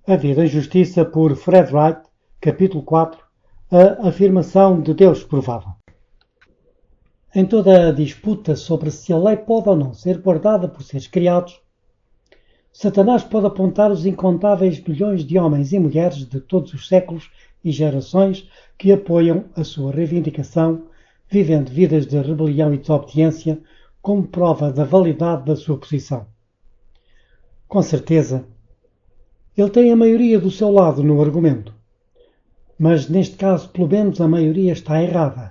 A Vida em Justiça, por Fred Wright, capítulo 4, a afirmação de Deus provada. Em toda a disputa sobre se a lei pode ou não ser guardada por seres criados, Satanás pode apontar os incontáveis milhões de homens e mulheres de todos os séculos e gerações que apoiam a sua reivindicação, vivendo vidas de rebelião e desobediência, como prova da validade da sua posição. Com certeza, ele tem a maioria do seu lado no argumento. Mas, neste caso, pelo menos a maioria está errada.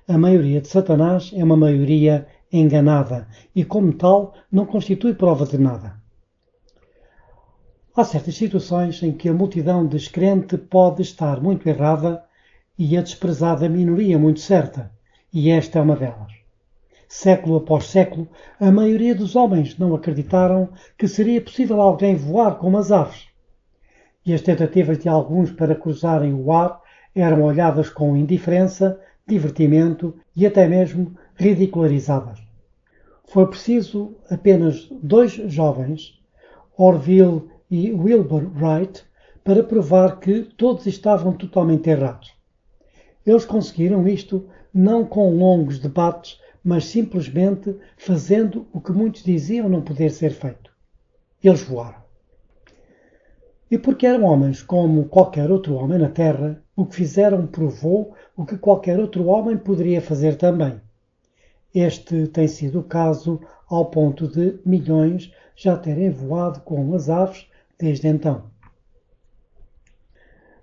A maioria de Satanás é uma maioria enganada e, como tal, não constitui prova de nada. Há certas situações em que a multidão descrente pode estar muito errada e a desprezada minoria muito certa, e esta é uma delas. Século após século, a maioria dos homens não acreditaram que seria possível alguém voar como as aves. E as tentativas de alguns para cruzarem o ar eram olhadas com indiferença, divertimento e até mesmo ridicularizadas. Foi preciso apenas 2 jovens, Orville e Wilbur Wright, para provar que todos estavam totalmente errados. Eles conseguiram isto não com longos debates, mas simplesmente fazendo o que muitos diziam não poder ser feito. Eles voaram. E porque eram homens como qualquer outro homem na Terra, o que fizeram provou o que qualquer outro homem poderia fazer também. Este tem sido o caso ao ponto de milhões já terem voado com as aves desde então.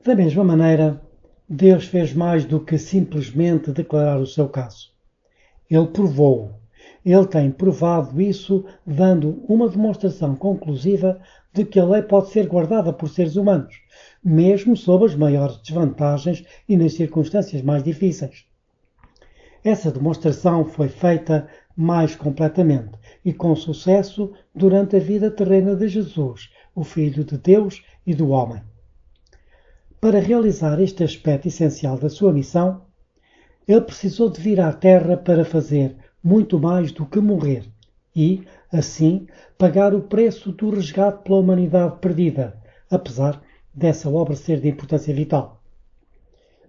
Da mesma maneira, Deus fez mais do que simplesmente declarar o seu caso. Ele provou-o. Ele tem provado isso, dando uma demonstração conclusiva de que a lei pode ser guardada por seres humanos, mesmo sob as maiores desvantagens e nas circunstâncias mais difíceis. Essa demonstração foi feita mais completamente e com sucesso durante a vida terrena de Jesus, o Filho de Deus e do homem. Para realizar este aspecto essencial da sua missão, ele precisou de vir à Terra para fazer muito mais do que morrer e, assim, pagar o preço do resgate pela humanidade perdida, apesar dessa obra ser de importância vital.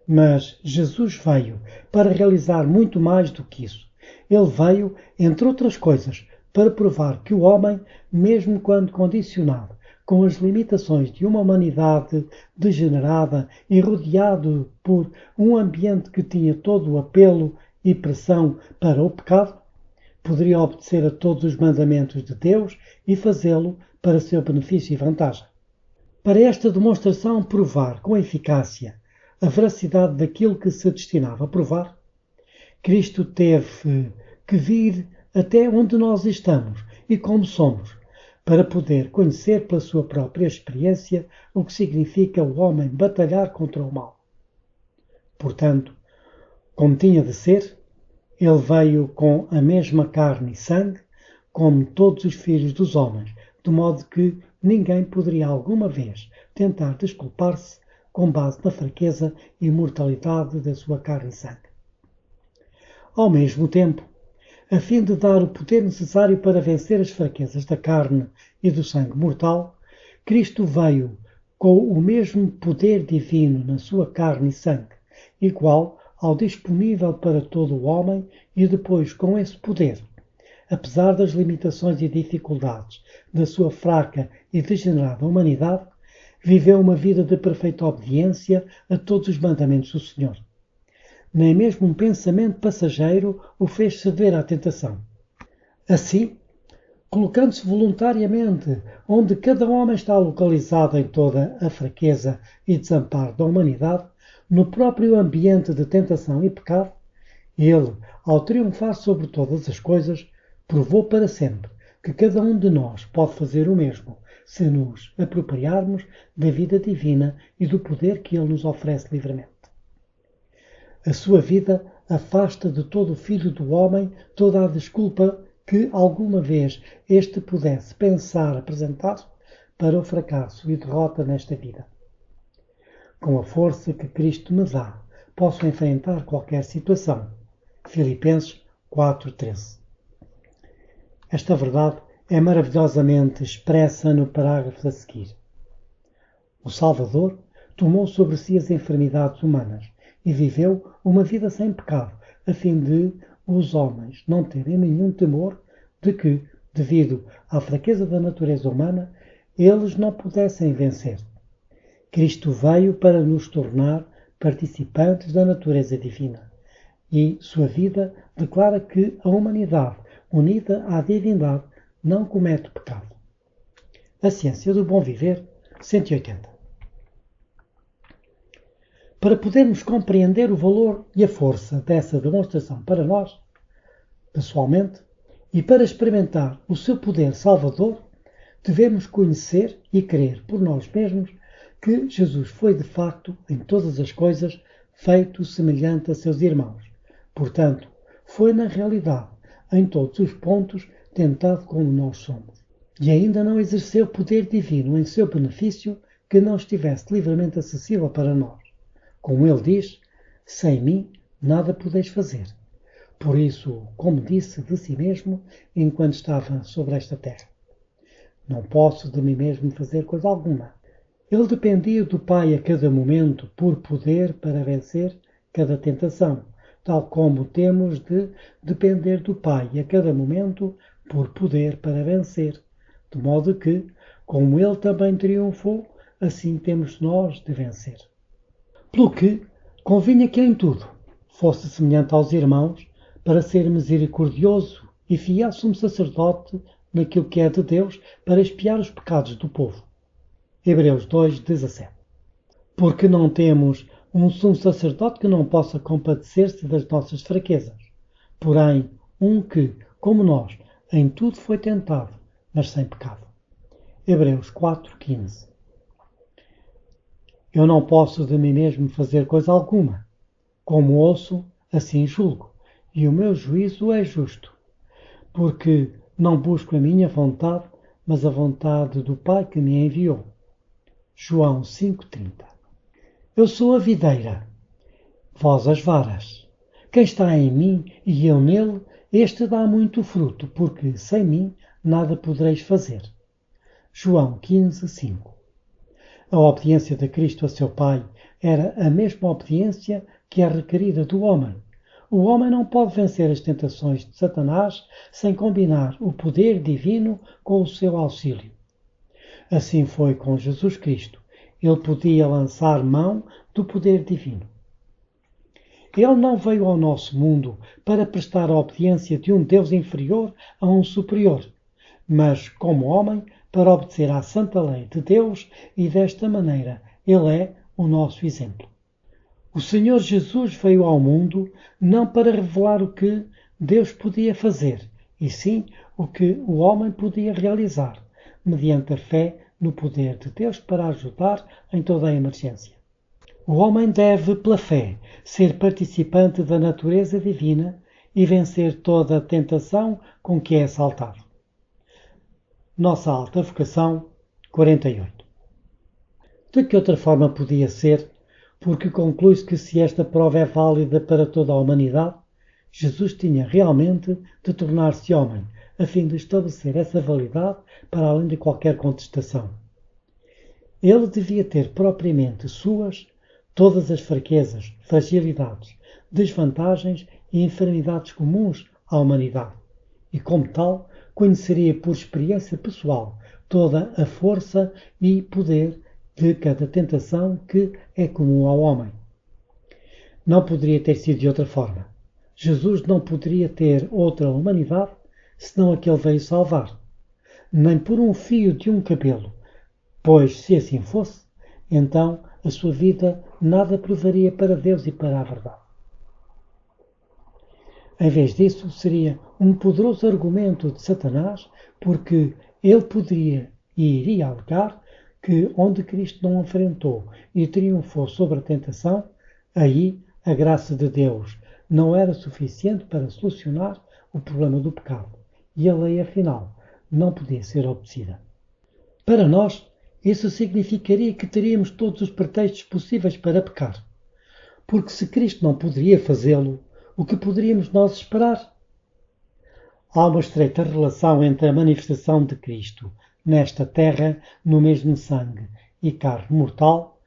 Mas Jesus veio para realizar muito mais do que isso. Ele veio, entre outras coisas, para provar que o homem, mesmo quando condicionado com as limitações de uma humanidade degenerada e rodeado por um ambiente que tinha todo o apelo e pressão para o pecado, poderia obedecer a todos os mandamentos de Deus e fazê-lo para seu benefício e vantagem. Para esta demonstração provar com eficácia a veracidade daquilo que se destinava a provar, Cristo teve que vir até onde nós estamos e como somos, para poder conhecer pela sua própria experiência o que significa o homem batalhar contra o mal. Portanto, como tinha de ser, ele veio com a mesma carne e sangue como todos os filhos dos homens, de modo que ninguém poderia alguma vez tentar desculpar-se com base na fraqueza e mortalidade da sua carne e sangue. Ao mesmo tempo, a fim de dar o poder necessário para vencer as fraquezas da carne e do sangue mortal, Cristo veio com o mesmo poder divino na sua carne e sangue, igual ao disponível para todo o homem, e depois com esse poder, apesar das limitações e dificuldades da sua fraca e degenerada humanidade, viveu uma vida de perfeita obediência a todos os mandamentos do Senhor. Nem mesmo um pensamento passageiro o fez ceder à tentação. Assim, colocando-se voluntariamente onde cada homem está localizado em toda a fraqueza e desamparo da humanidade, no próprio ambiente de tentação e pecado, ele, ao triunfar sobre todas as coisas, provou para sempre que cada um de nós pode fazer o mesmo, se nos apropriarmos da vida divina e do poder que ele nos oferece livremente. A sua vida afasta de todo o filho do homem toda a desculpa que alguma vez este pudesse pensar apresentar para o fracasso e derrota nesta vida. Com a força que Cristo me dá, posso enfrentar qualquer situação. Filipenses 4:13. Esta verdade é maravilhosamente expressa no parágrafo a seguir. O Salvador tomou sobre si as enfermidades humanas e viveu uma vida sem pecado, a fim de os homens não terem nenhum temor de que, devido à fraqueza da natureza humana, eles não pudessem vencer. Cristo veio para nos tornar participantes da natureza divina e sua vida declara que a humanidade, unida à divindade, não comete pecado. A ciência do bom viver, 180. Para podermos compreender o valor e a força dessa demonstração para nós, pessoalmente, e para experimentar o seu poder salvador, devemos conhecer e crer por nós mesmos que Jesus foi de facto, em todas as coisas, feito semelhante a seus irmãos. Portanto, foi na realidade, em todos os pontos, tentado como nós somos. E ainda não exerceu poder divino em seu benefício que não estivesse livremente acessível para nós. Como ele diz, sem mim nada podeis fazer. Por isso, como disse de si mesmo enquanto estava sobre esta terra, não posso de mim mesmo fazer coisa alguma. Ele dependia do Pai a cada momento por poder para vencer cada tentação, tal como temos de depender do Pai a cada momento por poder para vencer, de modo que, como ele também triunfou, assim temos nós de vencer. Pelo que convinha que em tudo fosse semelhante aos irmãos, para ser misericordioso e fiel sumo sacerdote naquilo que é de Deus, para expiar os pecados do povo. Hebreus 2:17. Porque não temos um sumo sacerdote que não possa compadecer-se das nossas fraquezas, porém um que, como nós, em tudo foi tentado, mas sem pecado. Hebreus 4:15. Eu não posso de mim mesmo fazer coisa alguma. Como ouço, assim julgo, e o meu juízo é justo, porque não busco a minha vontade, mas a vontade do Pai que me enviou. João 5:30. Eu sou a videira, vós as varas. Quem está em mim e eu nele, este dá muito fruto, porque sem mim nada podereis fazer. João 15:5. A obediência de Cristo a seu Pai era a mesma obediência que é requerida do homem. O homem não pode vencer as tentações de Satanás sem combinar o poder divino com o seu auxílio. Assim foi com Jesus Cristo. Ele podia lançar mão do poder divino. Ele não veio ao nosso mundo para prestar a obediência de um Deus inferior a um superior, mas, como homem, para obedecer à santa lei de Deus e, desta maneira, ele é o nosso exemplo. O Senhor Jesus veio ao mundo não para revelar o que Deus podia fazer, e sim o que o homem podia realizar, mediante a fé no poder de Deus para ajudar em toda a emergência. O homem deve, pela fé, ser participante da natureza divina e vencer toda a tentação com que é assaltado. Nossa alta vocação, 48. De que outra forma podia ser, porque conclui-se que se esta prova é válida para toda a humanidade, Jesus tinha realmente de tornar-se homem, a fim de estabelecer essa validade para além de qualquer contestação. Ele devia ter propriamente suas todas as fraquezas, fragilidades, desvantagens e enfermidades comuns à humanidade, e como tal, conheceria por experiência pessoal toda a força e poder de cada tentação que é comum ao homem. Não poderia ter sido de outra forma. Jesus não poderia ter outra humanidade senão a que ele veio salvar, nem por um fio de um cabelo, pois, se assim fosse, então a sua vida nada provaria para Deus e para a verdade. Em vez disso, seria um poderoso argumento de Satanás, porque ele poderia e iria alegar que onde Cristo não enfrentou e triunfou sobre a tentação, aí a graça de Deus não era suficiente para solucionar o problema do pecado e a lei, afinal, não podia ser obedecida. Para nós, isso significaria que teríamos todos os pretextos possíveis para pecar, porque se Cristo não poderia fazê-lo, o que poderíamos nós esperar? Há uma estreita relação entre a manifestação de Cristo nesta terra, no mesmo sangue, e carne mortal,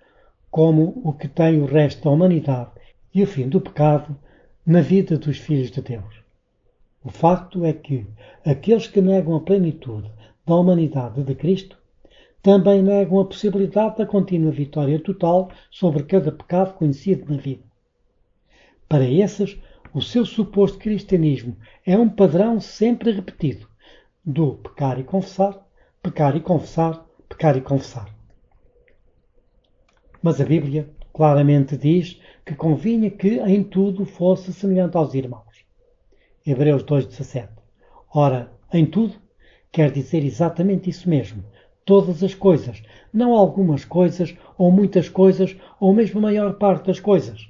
como o que tem o resto da humanidade e o fim do pecado na vida dos filhos de Deus. O facto é que aqueles que negam a plenitude da humanidade de Cristo também negam a possibilidade da contínua vitória total sobre cada pecado conhecido na vida. Para esses, o seu suposto cristianismo é um padrão sempre repetido do pecar e confessar, pecar e confessar, pecar e confessar. Mas a Bíblia claramente diz que convinha que em tudo fosse semelhante aos irmãos. Hebreus 2,17. Ora, em tudo, quer dizer exatamente isso mesmo. Todas as coisas, não algumas coisas, ou muitas coisas, ou mesmo a maior parte das coisas.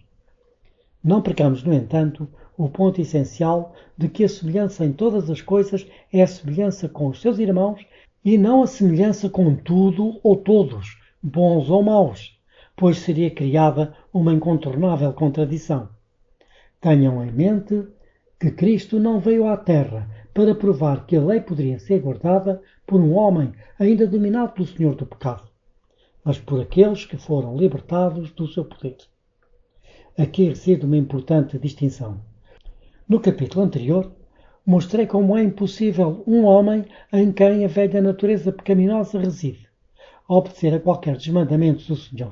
Não percamos, no entanto, o ponto essencial de que a semelhança em todas as coisas é a semelhança com os seus irmãos e não a semelhança com tudo ou todos, bons ou maus, pois seria criada uma incontornável contradição. Tenham em mente que Cristo não veio à Terra para provar que a lei poderia ser guardada por um homem ainda dominado pelo Senhor do pecado, mas por aqueles que foram libertados do seu poder. Aqui reside uma importante distinção. No capítulo anterior, mostrei como é impossível um homem em quem a velha natureza pecaminosa reside, obedecer a qualquer dos mandamentos do Senhor.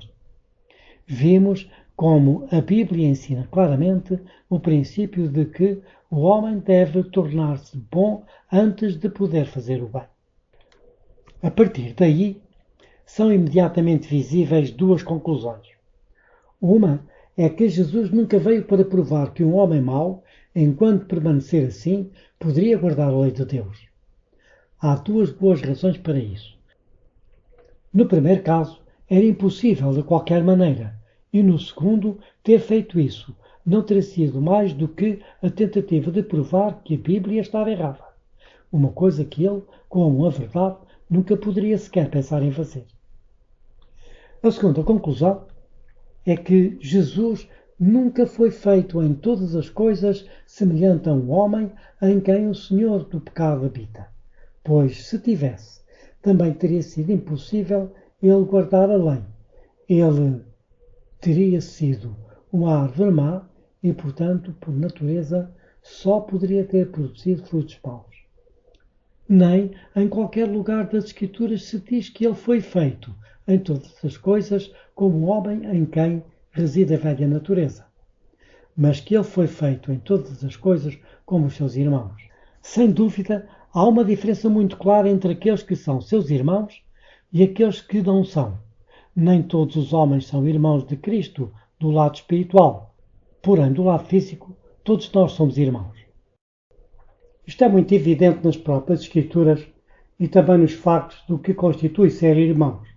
Vimos como a Bíblia ensina claramente o princípio de que o homem deve tornar-se bom antes de poder fazer o bem. A partir daí, são imediatamente visíveis duas conclusões. Uma é que Jesus nunca veio para provar que um homem mau, enquanto permanecer assim, poderia guardar a lei de Deus. Há duas boas razões para isso. No primeiro caso, era impossível de qualquer maneira, e no segundo, ter feito isso não teria sido mais do que a tentativa de provar que a Bíblia estava errada, uma coisa que ele, como a verdade, nunca poderia sequer pensar em fazer. A segunda conclusão é que Jesus nunca foi feito em todas as coisas semelhante a um homem em quem o Senhor do pecado habita, pois, se tivesse, também teria sido impossível ele guardar a lei. Ele teria sido uma árvore má e, portanto, por natureza, só poderia ter produzido frutos maus. Nem em qualquer lugar das Escrituras se diz que ele foi feito em todas as coisas como um homem em quem reside a velha natureza, mas que ele foi feito em todas as coisas como os seus irmãos. Sem dúvida, há uma diferença muito clara entre aqueles que são seus irmãos e aqueles que não são. Nem todos os homens são irmãos de Cristo do lado espiritual, porém, do lado físico, todos nós somos irmãos. Isto é muito evidente nas próprias Escrituras e também nos factos do que constitui ser irmãos.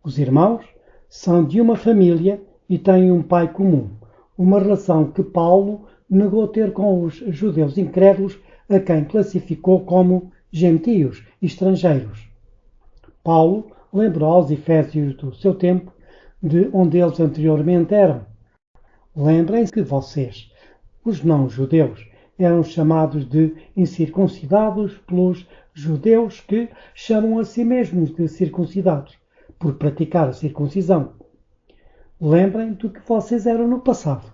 Os irmãos são de uma família e têm um pai comum, uma relação que Paulo negou ter com os judeus incrédulos, a quem classificou como gentios e estrangeiros. Paulo lembrou aos efésios do seu tempo de onde eles anteriormente eram. Lembrem-se que vocês, os não-judeus, eram chamados de incircuncidados pelos judeus que chamam a si mesmos de circuncidados, por praticar a circuncisão. Lembrem do que vocês eram no passado.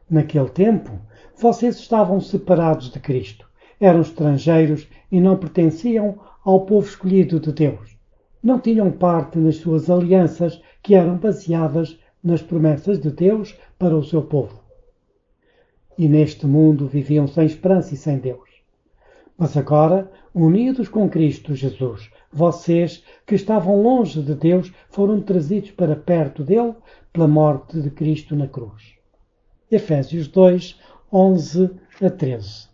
Naquele tempo, vocês estavam separados de Cristo, eram estrangeiros e não pertenciam ao povo escolhido de Deus. Não tinham parte nas suas alianças que eram baseadas nas promessas de Deus para o seu povo. E neste mundo viviam sem esperança e sem Deus. Mas agora, unidos com Cristo Jesus, vocês que estavam longe de Deus foram trazidos para perto dele pela morte de Cristo na cruz. Efésios 2, 11 a 13.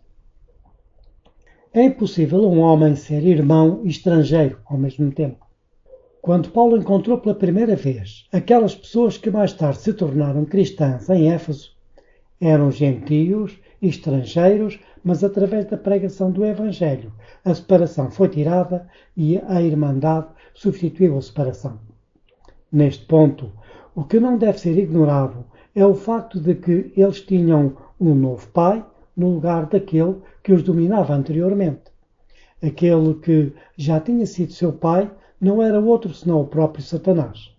É impossível um homem ser irmão e estrangeiro ao mesmo tempo. Quando Paulo encontrou pela primeira vez aquelas pessoas que mais tarde se tornaram cristãs em Éfeso, eram gentios e estrangeiros, mas através da pregação do Evangelho, a separação foi tirada e a irmandade substituiu a separação. Neste ponto, o que não deve ser ignorado é o facto de que eles tinham um novo pai no lugar daquele que os dominava anteriormente. Aquele que já tinha sido seu pai não era outro senão o próprio Satanás.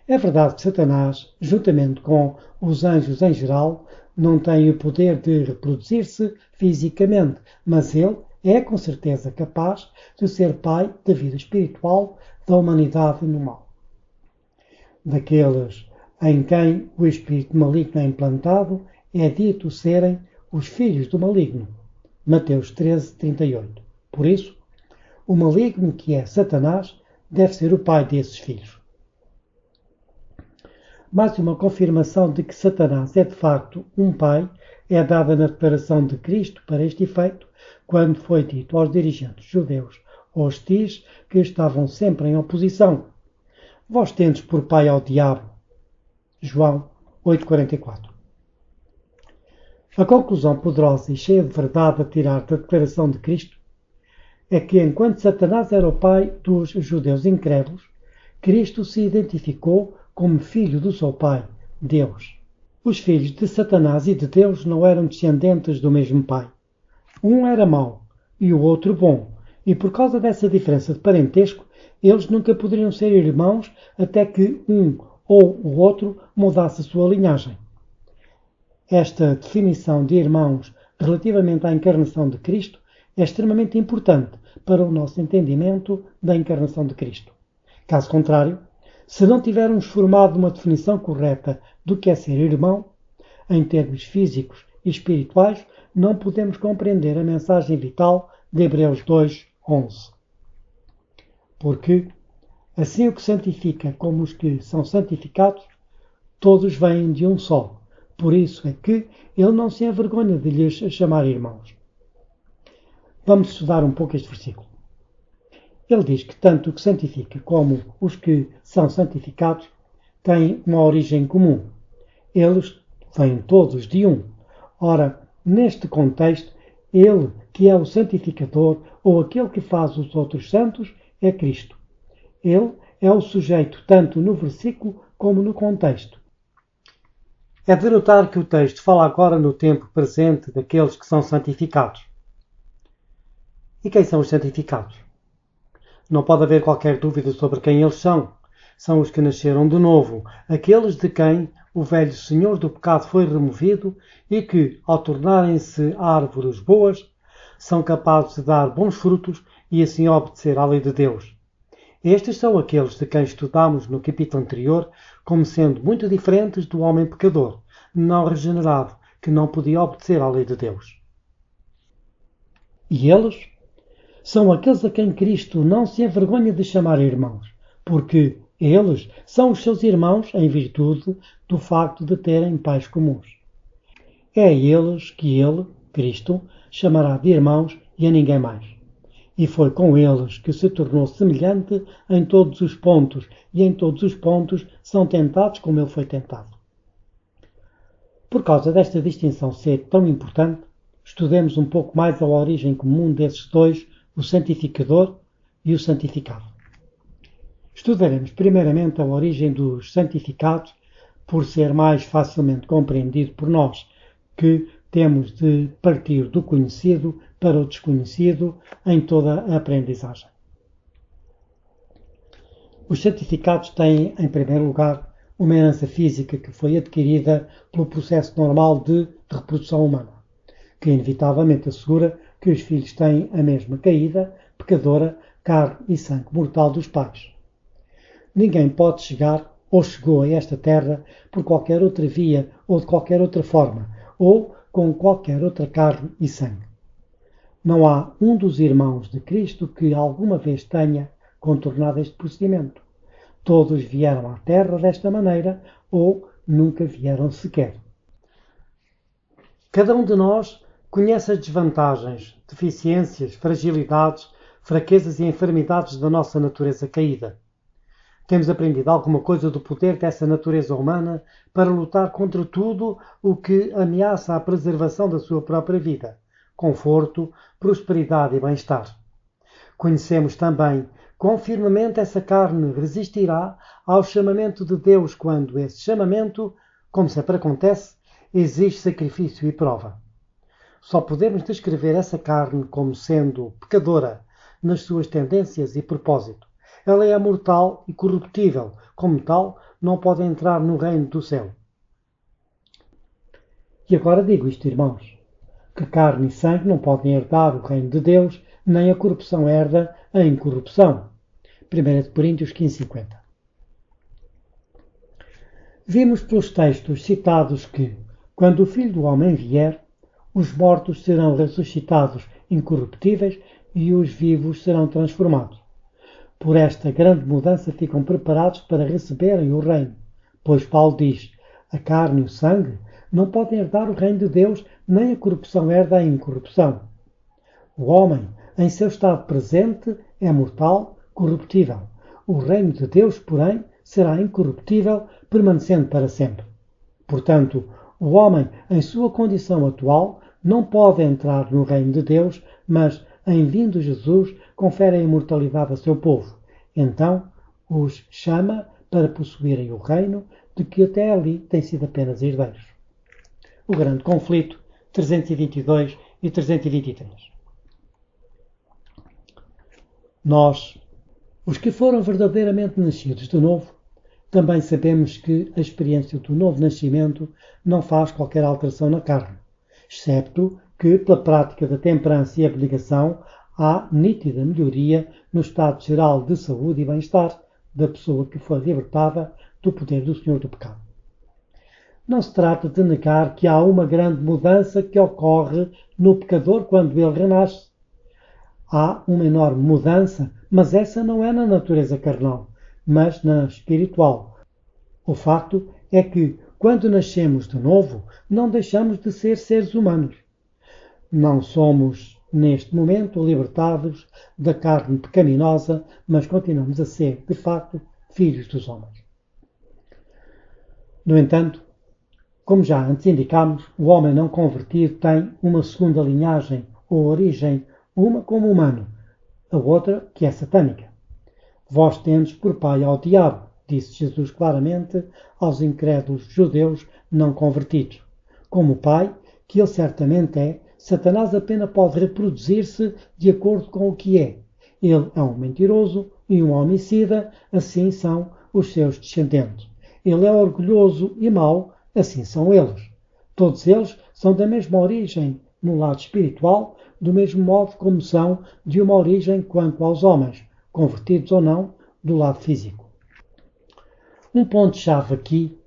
É verdade que Satanás, juntamente com os anjos em geral, não tem o poder de reproduzir-se fisicamente, mas ele é com certeza capaz de ser pai da vida espiritual da humanidade no mal. Daqueles em quem o espírito maligno é implantado, é dito serem os filhos do maligno. Mateus 13:38. Por isso, o maligno, que é Satanás, deve ser o pai desses filhos. Mas uma confirmação de que Satanás é de facto um pai é dada na declaração de Cristo para este efeito, quando foi dito aos dirigentes judeus hostis que estavam sempre em oposição: vós tendes por pai ao diabo. João 8:44. A conclusão poderosa e cheia de verdade a tirar da declaração de Cristo é que, enquanto Satanás era o pai dos judeus incrédulos, Cristo se identificou como filho do seu pai, Deus. Os filhos de Satanás e de Deus não eram descendentes do mesmo pai. Um era mau e o outro bom, e por causa dessa diferença de parentesco, eles nunca poderiam ser irmãos até que um ou o outro mudasse a sua linhagem. Esta definição de irmãos relativamente à encarnação de Cristo é extremamente importante para o nosso entendimento da encarnação de Cristo. Caso contrário, se não tivermos formado uma definição correta do que é ser irmão, em termos físicos e espirituais, não podemos compreender a mensagem vital de Hebreus 2:11. Porque, assim o que santifica como os que são santificados, todos vêm de um só. Por isso é que ele não se envergonha de lhes chamar irmãos. Vamos estudar um pouco este versículo. Ele diz que tanto o que santifica como os que são santificados têm uma origem comum. Eles vêm todos de um. Ora, neste contexto, ele que é o santificador ou aquele que faz os outros santos é Cristo. Ele é o sujeito tanto no versículo como no contexto. É de notar que o texto fala agora no tempo presente daqueles que são santificados. E quem são os santificados? Não pode haver qualquer dúvida sobre quem eles são. São os que nasceram de novo, aqueles de quem o velho senhor do pecado foi removido e que, ao tornarem-se árvores boas, são capazes de dar bons frutos e assim obedecer à lei de Deus. Estes são aqueles de quem estudámos no capítulo anterior como sendo muito diferentes do homem pecador, não regenerado, que não podia obedecer à lei de Deus. E eles são aqueles a quem Cristo não se envergonha de chamar irmãos, porque eles são os seus irmãos em virtude do facto de terem pais comuns. É a eles que ele, Cristo, chamará de irmãos e a ninguém mais. E foi com eles que se tornou semelhante em todos os pontos, e em todos os pontos são tentados como ele foi tentado. Por causa desta distinção ser tão importante, estudemos um pouco mais a origem comum desses dois, o santificador e o santificado. Estudaremos primeiramente a origem dos santificados, por ser mais facilmente compreendido por nós, que temos de partir do conhecido para o desconhecido em toda a aprendizagem. Os santificados têm, em primeiro lugar, uma herança física que foi adquirida pelo processo normal de reprodução humana, que inevitavelmente assegura que os filhos têm a mesma caída, pecadora, carne e sangue mortal dos pais. Ninguém pode chegar ou chegou a esta terra por qualquer outra via ou de qualquer outra forma, ou com qualquer outra carne e sangue. Não há um dos irmãos de Cristo que alguma vez tenha contornado este procedimento. Todos vieram à terra desta maneira ou nunca vieram sequer. Cada um de nós conhece as desvantagens, deficiências, fragilidades, fraquezas e enfermidades da nossa natureza caída. Temos aprendido alguma coisa do poder dessa natureza humana para lutar contra tudo o que ameaça a preservação da sua própria vida, conforto, prosperidade e bem-estar. Conhecemos também quão firmemente essa carne resistirá ao chamamento de Deus quando esse chamamento, como sempre acontece, exige sacrifício e prova. Só podemos descrever essa carne como sendo pecadora nas suas tendências e propósito. Ela é mortal e corruptível. Como tal, não pode entrar no reino do céu. E agora digo isto, irmãos, que carne e sangue não podem herdar o reino de Deus, nem a corrupção herda a incorrupção. 1 Coríntios 15:50. Vimos pelos textos citados que, quando o Filho do Homem vier, os mortos serão ressuscitados incorruptíveis e os vivos serão transformados. Por esta grande mudança ficam preparados para receberem o reino, pois Paulo diz: a carne e o sangue não podem herdar o reino de Deus, nem a corrupção herda a incorrupção. O homem, em seu estado presente, é mortal, corruptível. O reino de Deus, porém, será incorruptível, permanecendo para sempre. Portanto, o homem, em sua condição atual, não pode entrar no reino de Deus, mas, em vindo Jesus, confere a imortalidade a seu povo. Então, os chama para possuírem o reino de que até ali têm sido apenas herdeiros. O grande conflito, 322 e 323. Nós, os que foram verdadeiramente nascidos de novo, também sabemos que a experiência do novo nascimento não faz qualquer alteração na carne, excepto que, pela prática da temperança e abnegação, há nítida melhoria no estado geral de saúde e bem-estar da pessoa que foi libertada do poder do Senhor do pecado. Não se trata de negar que há uma grande mudança que ocorre no pecador quando ele renasce. Há uma enorme mudança, mas essa não é na natureza carnal, mas na espiritual. O facto é que, quando nascemos de novo, não deixamos de ser seres humanos. Não somos, neste momento, libertados da carne pecaminosa, mas continuamos a ser, de facto, filhos dos homens. No entanto, como já antes indicámos, o homem não convertido tem uma segunda linhagem ou origem, uma como humano, a outra que é satânica. Vós tendes por pai ao diabo, disse Jesus claramente aos incrédulos judeus não convertidos. Como pai, que ele certamente é, Satanás apenas pode reproduzir-se de acordo com o que é. Ele é um mentiroso e um homicida, assim são os seus descendentes. Ele é orgulhoso e mau, assim são eles. Todos eles são da mesma origem no lado espiritual, do mesmo modo como são de uma origem quanto aos homens, convertidos ou não, do lado físico. Um ponto-chave aqui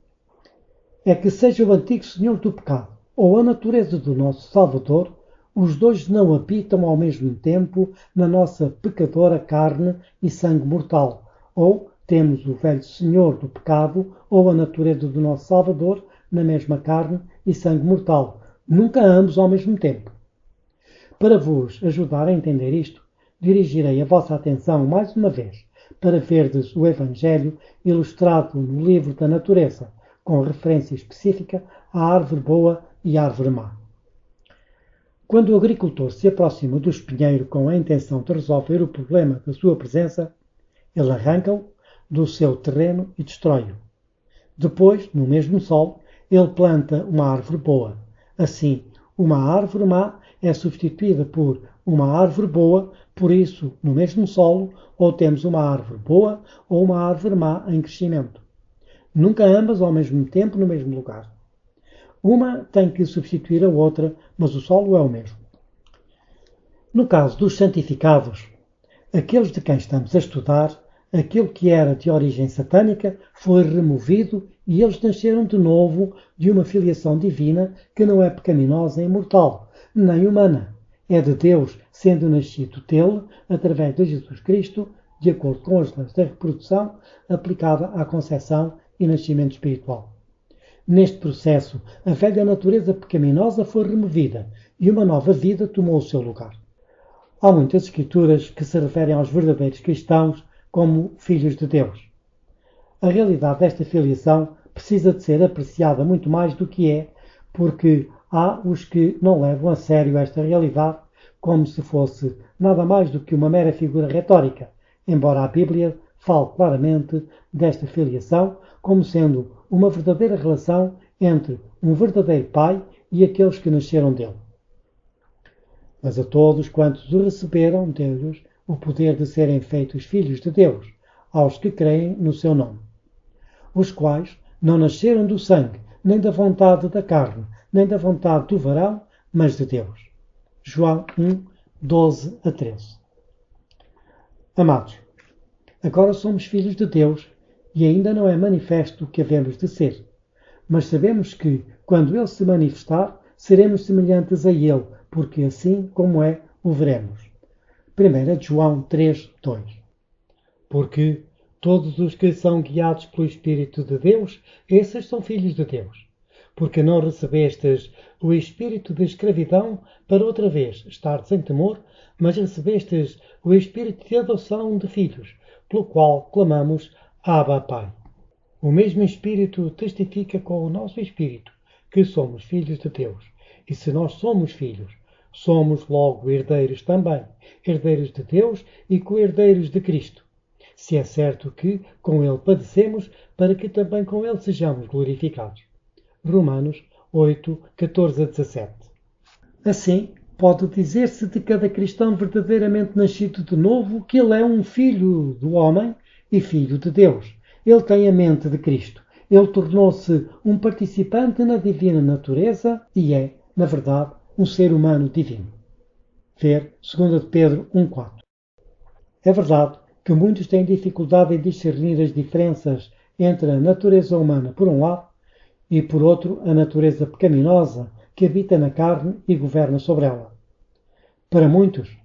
é que, seja o antigo senhor do pecado ou a natureza do nosso Salvador, os dois não habitam ao mesmo tempo na nossa pecadora carne e sangue mortal, ou temos o velho senhor do pecado ou a natureza do nosso Salvador na mesma carne e sangue mortal, nunca ambos ao mesmo tempo. Para vos ajudar a entender isto, dirigirei a vossa atenção mais uma vez para verdes o Evangelho ilustrado no livro da natureza, com referência específica à árvore boa e à árvore má. Quando o agricultor se aproxima do espinheiro com a intenção de resolver o problema da sua presença, ele arranca-o do seu terreno e destrói-o. Depois, no mesmo solo, ele planta uma árvore boa. Assim, uma árvore má é substituída por uma árvore boa, por isso, no mesmo solo, ou temos uma árvore boa ou uma árvore má em crescimento. Nunca ambas ao mesmo tempo no mesmo lugar. Uma tem que substituir a outra, mas o solo é o mesmo. No caso dos santificados, aqueles de quem estamos a estudar, aquilo que era de origem satânica foi removido e eles nasceram de novo de uma filiação divina que não é pecaminosa e mortal, nem humana. É de Deus, sendo nascido dele, através de Jesus Cristo, de acordo com as leis da reprodução aplicada à concepção e nascimento espiritual. Neste processo, a velha natureza pecaminosa foi removida e uma nova vida tomou o seu lugar. Há muitas escrituras que se referem aos verdadeiros cristãos como filhos de Deus. A realidade desta filiação precisa de ser apreciada muito mais do que é, porque há os que não levam a sério esta realidade como se fosse nada mais do que uma mera figura retórica, embora a Bíblia fale claramente desta filiação como sendo uma verdadeira relação entre um verdadeiro pai e aqueles que nasceram dele. Mas a todos quantos o receberam, deu-lhes o poder de serem feitos filhos de Deus, aos que creem no seu nome, os quais não nasceram do sangue, nem da vontade da carne, nem da vontade do varão, mas de Deus. João 1, 12 a 13. Amados, agora somos filhos de Deus e ainda não é manifesto o que havemos de ser. Mas sabemos que, quando Ele se manifestar, seremos semelhantes a Ele, porque assim como é, o veremos. 1 João 3, 2. Porque todos os que são guiados pelo Espírito de Deus, esses são filhos de Deus. Porque não recebestes o espírito de escravidão para outra vez estar sem temor, mas recebestes o espírito de adoção de filhos, pelo qual clamamos Abba, Pai. O mesmo Espírito testifica com o nosso Espírito que somos filhos de Deus. E se nós somos filhos, somos logo herdeiros também, herdeiros de Deus e co-herdeiros de Cristo. Se é certo que com Ele padecemos, para que também com Ele sejamos glorificados. Romanos 8, 14 a 17. Assim, pode dizer-se de cada cristão verdadeiramente nascido de novo que ele é um filho do homem e filho de Deus. Ele tem a mente de Cristo. Ele tornou-se um participante na divina natureza e é, na verdade, um ser humano divino. Ver 2 Pedro 1,4. É verdade que muitos têm dificuldade em discernir as diferenças entre a natureza humana, por um lado, e, por outro, a natureza pecaminosa que habita na carne e governa sobre ela. Para muitos,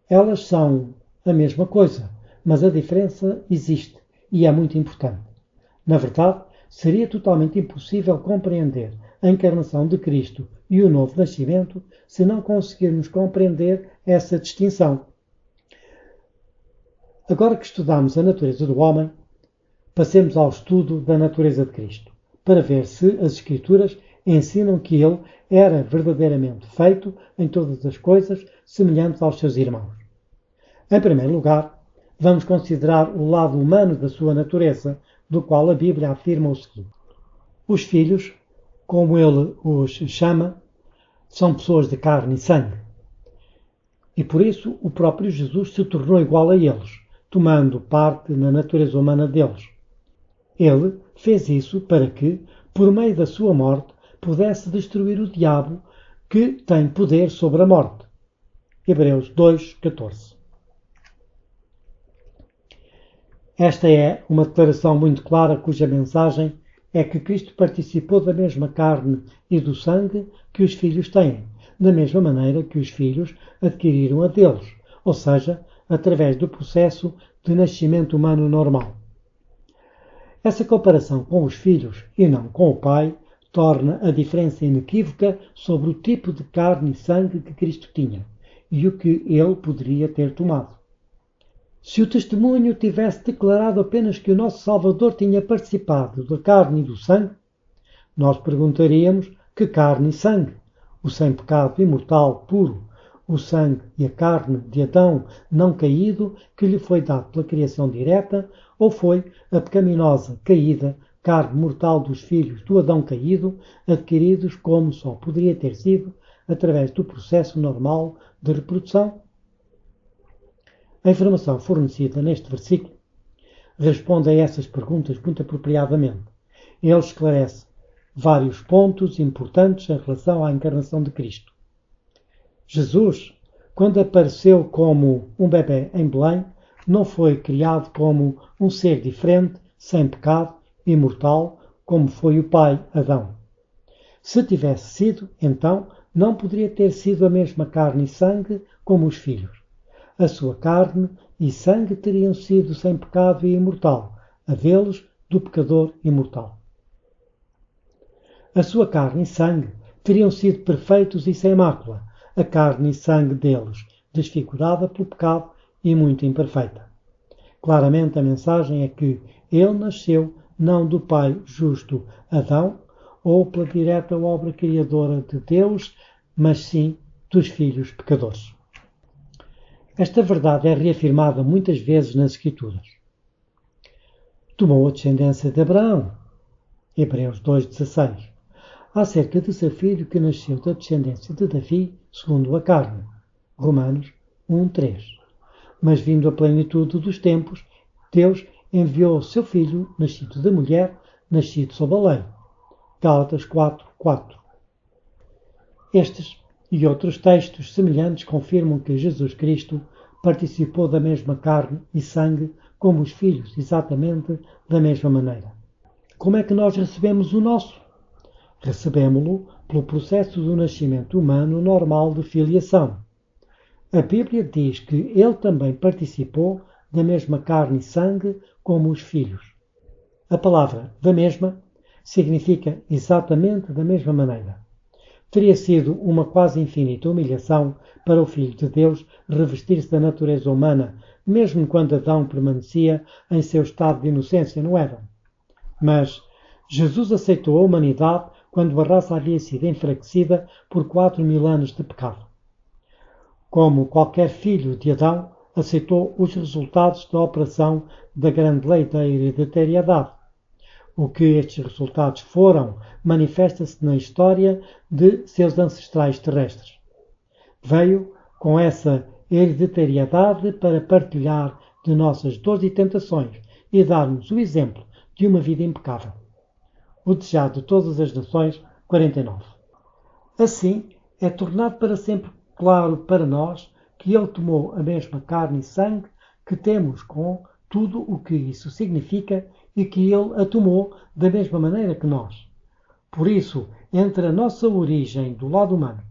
elas são a mesma coisa, mas a diferença existe e é muito importante. Na verdade, seria totalmente impossível compreender a encarnação de Cristo e o novo nascimento se não conseguirmos compreender essa distinção. Agora que estudamos a natureza do homem, passemos ao estudo da natureza de Cristo, para ver se as Escrituras ensinam que ele era verdadeiramente feito em todas as coisas semelhantes aos seus irmãos. Em primeiro lugar, vamos considerar o lado humano da sua natureza, do qual a Bíblia afirma o seguinte: os filhos, como ele os chama, são pessoas de carne e sangue. E por isso o próprio Jesus se tornou igual a eles, tomando parte na natureza humana deles. Ele fez isso para que, por meio da sua morte, pudesse destruir o diabo, que tem poder sobre a morte. Hebreus 2:14. Esta é uma declaração muito clara cuja mensagem é que Cristo participou da mesma carne e do sangue que os filhos têm, da mesma maneira que os filhos adquiriram a deles, ou seja, através do processo de nascimento humano normal. Essa comparação com os filhos e não com o Pai torna a diferença inequívoca sobre o tipo de carne e sangue que Cristo tinha e o que ele poderia ter tomado. Se o testemunho tivesse declarado apenas que o nosso Salvador tinha participado da carne e do sangue, nós perguntaríamos que carne e sangue, o sem pecado imortal puro, o sangue e a carne de Adão não caído que lhe foi dado pela criação direta, ou foi a pecaminosa caída, carne mortal dos filhos do Adão caído, adquiridos como só poderia ter sido através do processo normal de reprodução? A informação fornecida neste versículo responde a essas perguntas muito apropriadamente. Ele esclarece vários pontos importantes em relação à encarnação de Cristo. Jesus, quando apareceu como um bebê em Belém, não foi criado como um ser diferente, sem pecado, imortal, como foi o pai Adão. Se tivesse sido, então, não poderia ter sido a mesma carne e sangue como os filhos. A sua carne e sangue teriam sido sem pecado e imortal, a deles do pecador imortal. A sua carne e sangue teriam sido perfeitos e sem mácula, a carne e sangue deles, desfigurada pelo pecado e muito imperfeita. Claramente a mensagem é que ele nasceu não do pai justo Adão, ou pela direta obra criadora de Deus, mas sim dos filhos pecadores. Esta verdade é reafirmada muitas vezes nas Escrituras. Tomou a descendência de Abraão, Hebreus 2,16, acerca de seu filho que nasceu da descendência de Davi, segundo a carne, Romanos 1,3. Mas vindo a plenitude dos tempos, Deus enviou o seu Filho, nascido de mulher, nascido sob a lei. Gálatas 4:4. Estes e outros textos semelhantes confirmam que Jesus Cristo participou da mesma carne e sangue como os filhos, exatamente da mesma maneira. Como é que nós recebemos o nosso? Recebemo-lo pelo processo do nascimento humano normal de filiação. A Bíblia diz que ele também participou da mesma carne e sangue como os filhos. A palavra da mesma significa exatamente da mesma maneira. Teria sido uma quase infinita humilhação para o Filho de Deus revestir-se da natureza humana, mesmo quando Adão permanecia em seu estado de inocência no Éden. Mas Jesus aceitou a humanidade quando a raça havia sido enfraquecida por 4.000 anos de pecado. Como qualquer filho de Adão, aceitou os resultados da operação da grande lei da hereditariedade. O que estes resultados foram manifesta-se na história de seus ancestrais terrestres. Veio com essa hereditariedade para partilhar de nossas dores e tentações e dar-nos o exemplo de uma vida impecável. O desejado de todas as nações, 49. Assim, é tornado para sempre claro para nós que ele tomou a mesma carne e sangue que temos, com tudo o que isso significa, e que ele a tomou da mesma maneira que nós. Por isso, entre a nossa origem do lado humano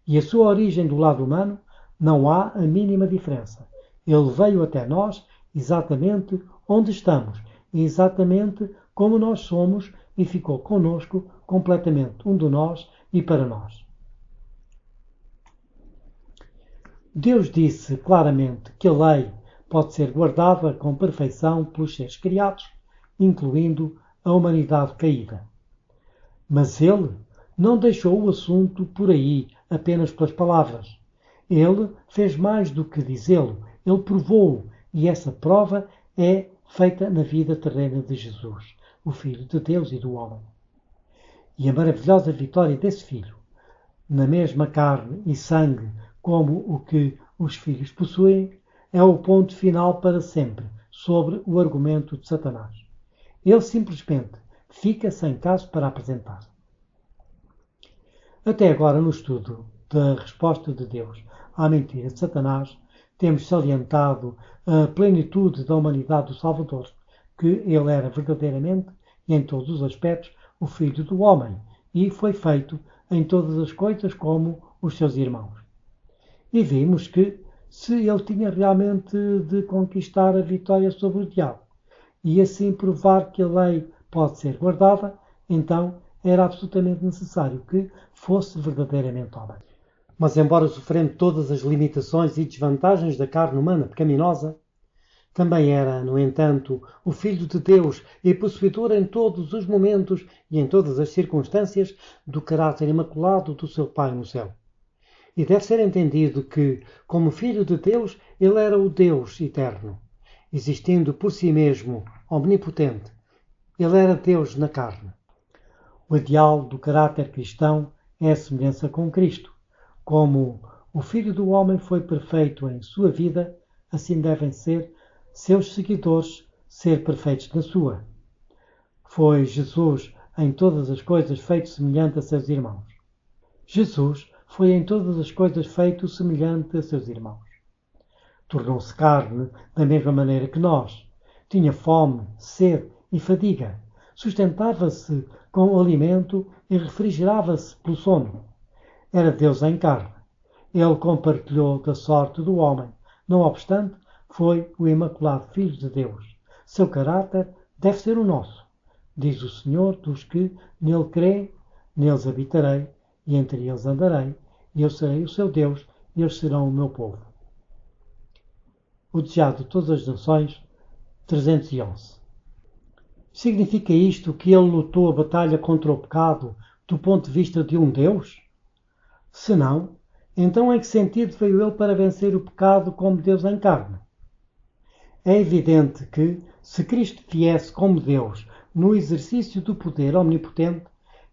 e a sua origem do lado humano, não há a mínima diferença. Ele veio até nós exatamente onde estamos, exatamente como nós somos, e ficou conosco completamente um de nós e para nós. Deus disse claramente que a lei pode ser guardada com perfeição pelos seres criados, incluindo a humanidade caída. Mas ele não deixou o assunto por aí, apenas pelas palavras. Ele fez mais do que dizê-lo, ele provou-o, e essa prova é feita na vida terrena de Jesus, o Filho de Deus e do homem. E a maravilhosa vitória desse Filho, na mesma carne e sangue como o que os filhos possuem, é o ponto final para sempre sobre o argumento de Satanás. Ele simplesmente fica sem caso para apresentar. Até agora, no estudo da resposta de Deus à mentira de Satanás, temos salientado a plenitude da humanidade do Salvador, que ele era verdadeiramente e em todos os aspectos o Filho do homem, e foi feito em todas as coisas como os seus irmãos. E vimos que, se ele tinha realmente de conquistar a vitória sobre o diabo, e assim provar que a lei pode ser guardada, então era absolutamente necessário que fosse verdadeiramente homem. Mas embora sofrendo todas as limitações e desvantagens da carne humana pecaminosa, também era, no entanto, o Filho de Deus e possuidor em todos os momentos e em todas as circunstâncias do caráter imaculado do seu Pai no céu. E deve ser entendido que, como Filho de Deus, ele era o Deus eterno, existindo por si mesmo, omnipotente. Ele era Deus na carne. O ideal do caráter cristão é a semelhança com Cristo. Como o Filho do homem foi perfeito em sua vida, assim devem ser seus seguidores ser perfeitos na sua. Foi Jesus em todas as coisas feito semelhante a seus irmãos. Jesus foi em todas as coisas feito semelhante a seus irmãos. Tornou-se carne da mesma maneira que nós. Tinha fome, sede e fadiga. Sustentava-se com o alimento e refrigerava-se pelo sono. Era Deus em carne. Ele compartilhou da sorte do homem. Não obstante, foi o imaculado Filho de Deus. Seu caráter deve ser o nosso. Diz o Senhor dos que nele creem, neles habitarei, e entre eles andarei, e eu serei o seu Deus, e eles serão o meu povo. O desejado de todas as nações, 311. Significa isto que ele lutou a batalha contra o pecado do ponto de vista de um Deus? Se não, então em que sentido veio ele para vencer o pecado como Deus em carne? É evidente que, se Cristo viesse como Deus no exercício do poder omnipotente,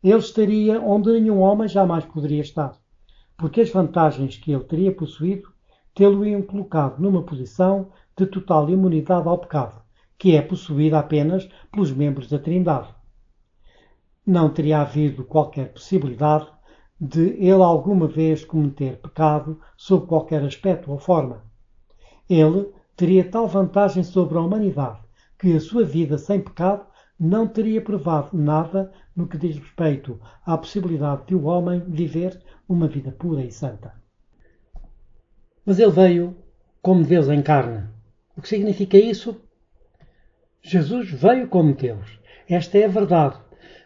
ele estaria onde nenhum homem jamais poderia estar, porque as vantagens que ele teria possuído tê-lo-iam colocado numa posição de total imunidade ao pecado, que é possuída apenas pelos membros da Trindade. Não teria havido qualquer possibilidade de ele alguma vez cometer pecado sob qualquer aspecto ou forma. Ele teria tal vantagem sobre a humanidade que a sua vida sem pecado não teria provado nada no que diz respeito à possibilidade de o homem viver uma vida pura e santa. Mas ele veio como Deus em carne. O que significa isso? Jesus veio como Deus. Esta é a verdade.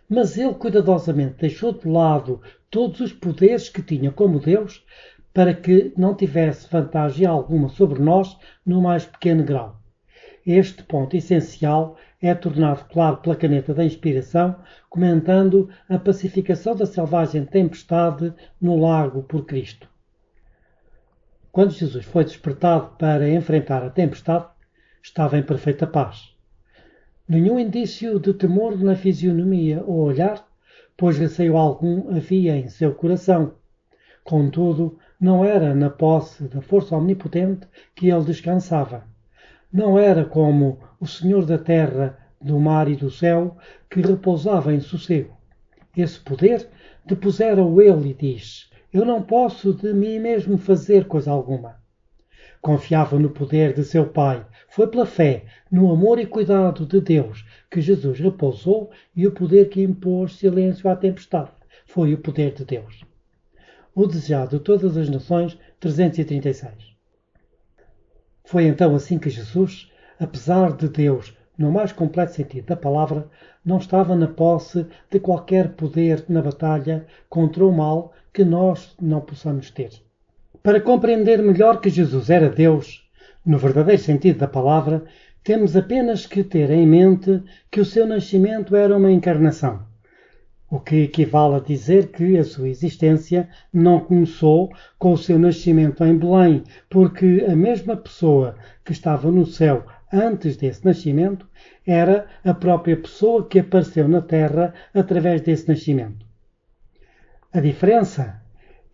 Mas ele cuidadosamente deixou de lado todos os poderes que tinha como Deus para que não tivesse vantagem alguma sobre nós no mais pequeno grau. Este ponto essencial é tornado claro pela caneta da inspiração, comentando a pacificação da selvagem tempestade no lago por Cristo. Quando Jesus foi despertado para enfrentar a tempestade, estava em perfeita paz. Nenhum indício de temor na fisionomia ou olhar, pois receio algum havia em seu coração. Contudo, não era na posse da força omnipotente que ele descansava. Não era como o Senhor da terra, do mar e do céu, que repousava em sossego. Esse poder depusera-o ele e diz: Eu não posso de mim mesmo fazer coisa alguma. Confiava no poder de seu Pai. Foi pela fé, no amor e cuidado de Deus, que Jesus repousou, e o poder que impôs silêncio à tempestade foi o poder de Deus. O desejado de todas as nações, 336. Foi então assim que Jesus, apesar de Deus, no mais completo sentido da palavra, não estava na posse de qualquer poder na batalha contra o mal que nós não possamos ter. Para compreender melhor que Jesus era Deus, no verdadeiro sentido da palavra, temos apenas que ter em mente que o seu nascimento era uma encarnação, o que equivale a dizer que a sua existência não começou com o seu nascimento em Belém, porque a mesma pessoa que estava no céu antes desse nascimento era a própria pessoa que apareceu na terra através desse nascimento. A diferença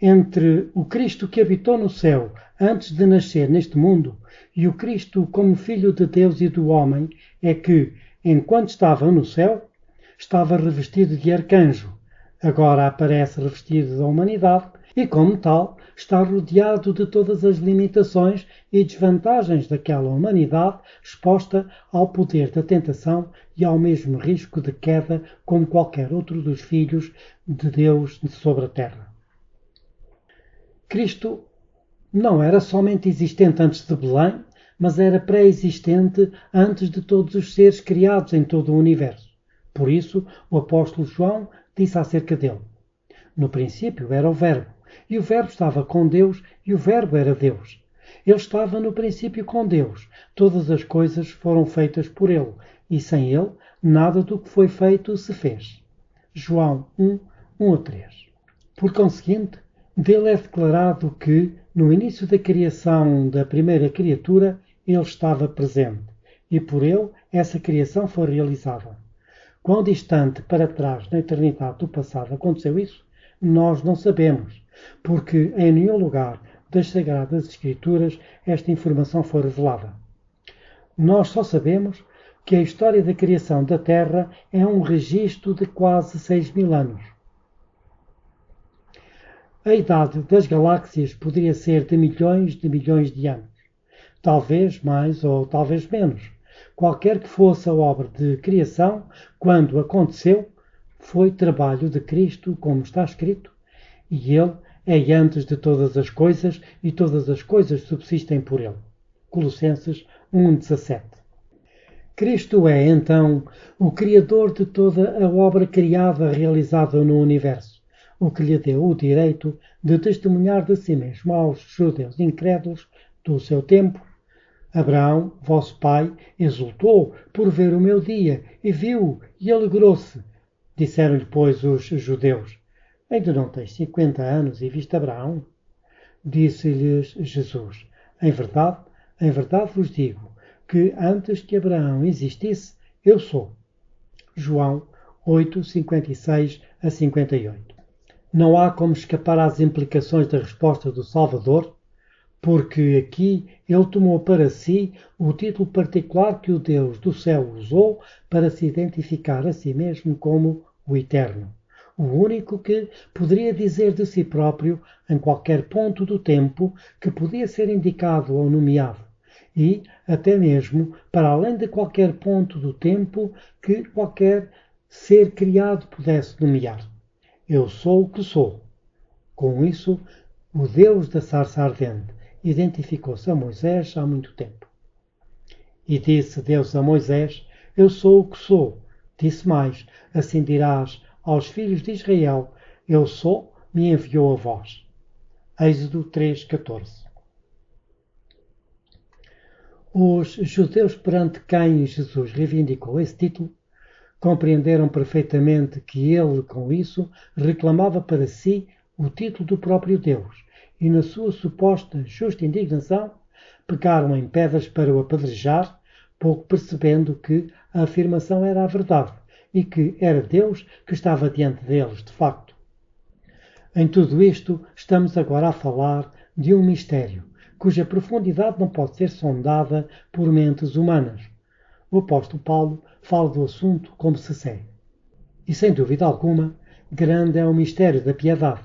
entre o Cristo que habitou no céu antes de nascer neste mundo e o Cristo como Filho de Deus e do homem é que, enquanto estava no céu, estava revestido de arcanjo, agora aparece revestido da humanidade e, como tal, está rodeado de todas as limitações e desvantagens daquela humanidade exposta ao poder da tentação e ao mesmo risco de queda como qualquer outro dos filhos de Deus sobre a terra. Cristo não era somente existente antes de Belém, mas era pré-existente antes de todos os seres criados em todo o universo. Por isso, o apóstolo João disse acerca dele: No princípio era o Verbo, e o Verbo estava com Deus, e o Verbo era Deus. Ele estava no princípio com Deus. Todas as coisas foram feitas por ele, e sem ele, nada do que foi feito se fez. João 1, 1-3. Por conseguinte, dele é declarado que, no início da criação da primeira criatura, ele estava presente, e por ele essa criação foi realizada. Quão distante para trás na eternidade do passado aconteceu isso, nós não sabemos, porque em nenhum lugar das Sagradas Escrituras esta informação foi revelada. Nós só sabemos que a história da criação da Terra é um registro de quase 6.000 anos. A idade das galáxias poderia ser de milhões de anos, talvez mais ou talvez menos. Qualquer que fosse a obra de criação, quando aconteceu, foi trabalho de Cristo, como está escrito, e Ele é antes de todas as coisas, e todas as coisas subsistem por Ele. Colossenses 1,17. Cristo é, então, o Criador de toda a obra criada realizada no universo, o que lhe deu o direito de testemunhar de si mesmo aos judeus incrédulos do seu tempo: Abraão, vosso pai, exultou por ver o meu dia, e viu, e alegrou-se. Disseram-lhe, pois, os judeus: Ainda não tens 50 anos e viste Abraão? Disse-lhes Jesus: em verdade vos digo, que antes que Abraão existisse, eu sou. João 8, 56-58. Não há como escapar às implicações da resposta do Salvador, porque aqui ele tomou para si o título particular que o Deus do céu usou para se identificar a si mesmo como o Eterno, o único que poderia dizer de si próprio, em qualquer ponto do tempo, que podia ser indicado ou nomeado, e até mesmo para além de qualquer ponto do tempo que qualquer ser criado pudesse nomear. Eu sou o que sou. Com isso, o Deus da sarça ardente identificou-se a Moisés há muito tempo. E disse Deus a Moisés: Eu sou o que sou. Disse mais: Assim dirás aos filhos de Israel: Eu sou, me enviou a vós. Êxodo 3:14. Os judeus perante quem Jesus reivindicou esse título compreenderam perfeitamente que ele, com isso, reclamava para si o título do próprio Deus e, na sua suposta justa indignação, pegaram em pedras para o apedrejar, pouco percebendo que a afirmação era a verdade e que era Deus que estava diante deles, de facto. Em tudo isto, estamos agora a falar de um mistério, cuja profundidade não pode ser sondada por mentes humanas. O apóstolo Paulo fala do assunto como se segue. E sem dúvida alguma, grande é o mistério da piedade.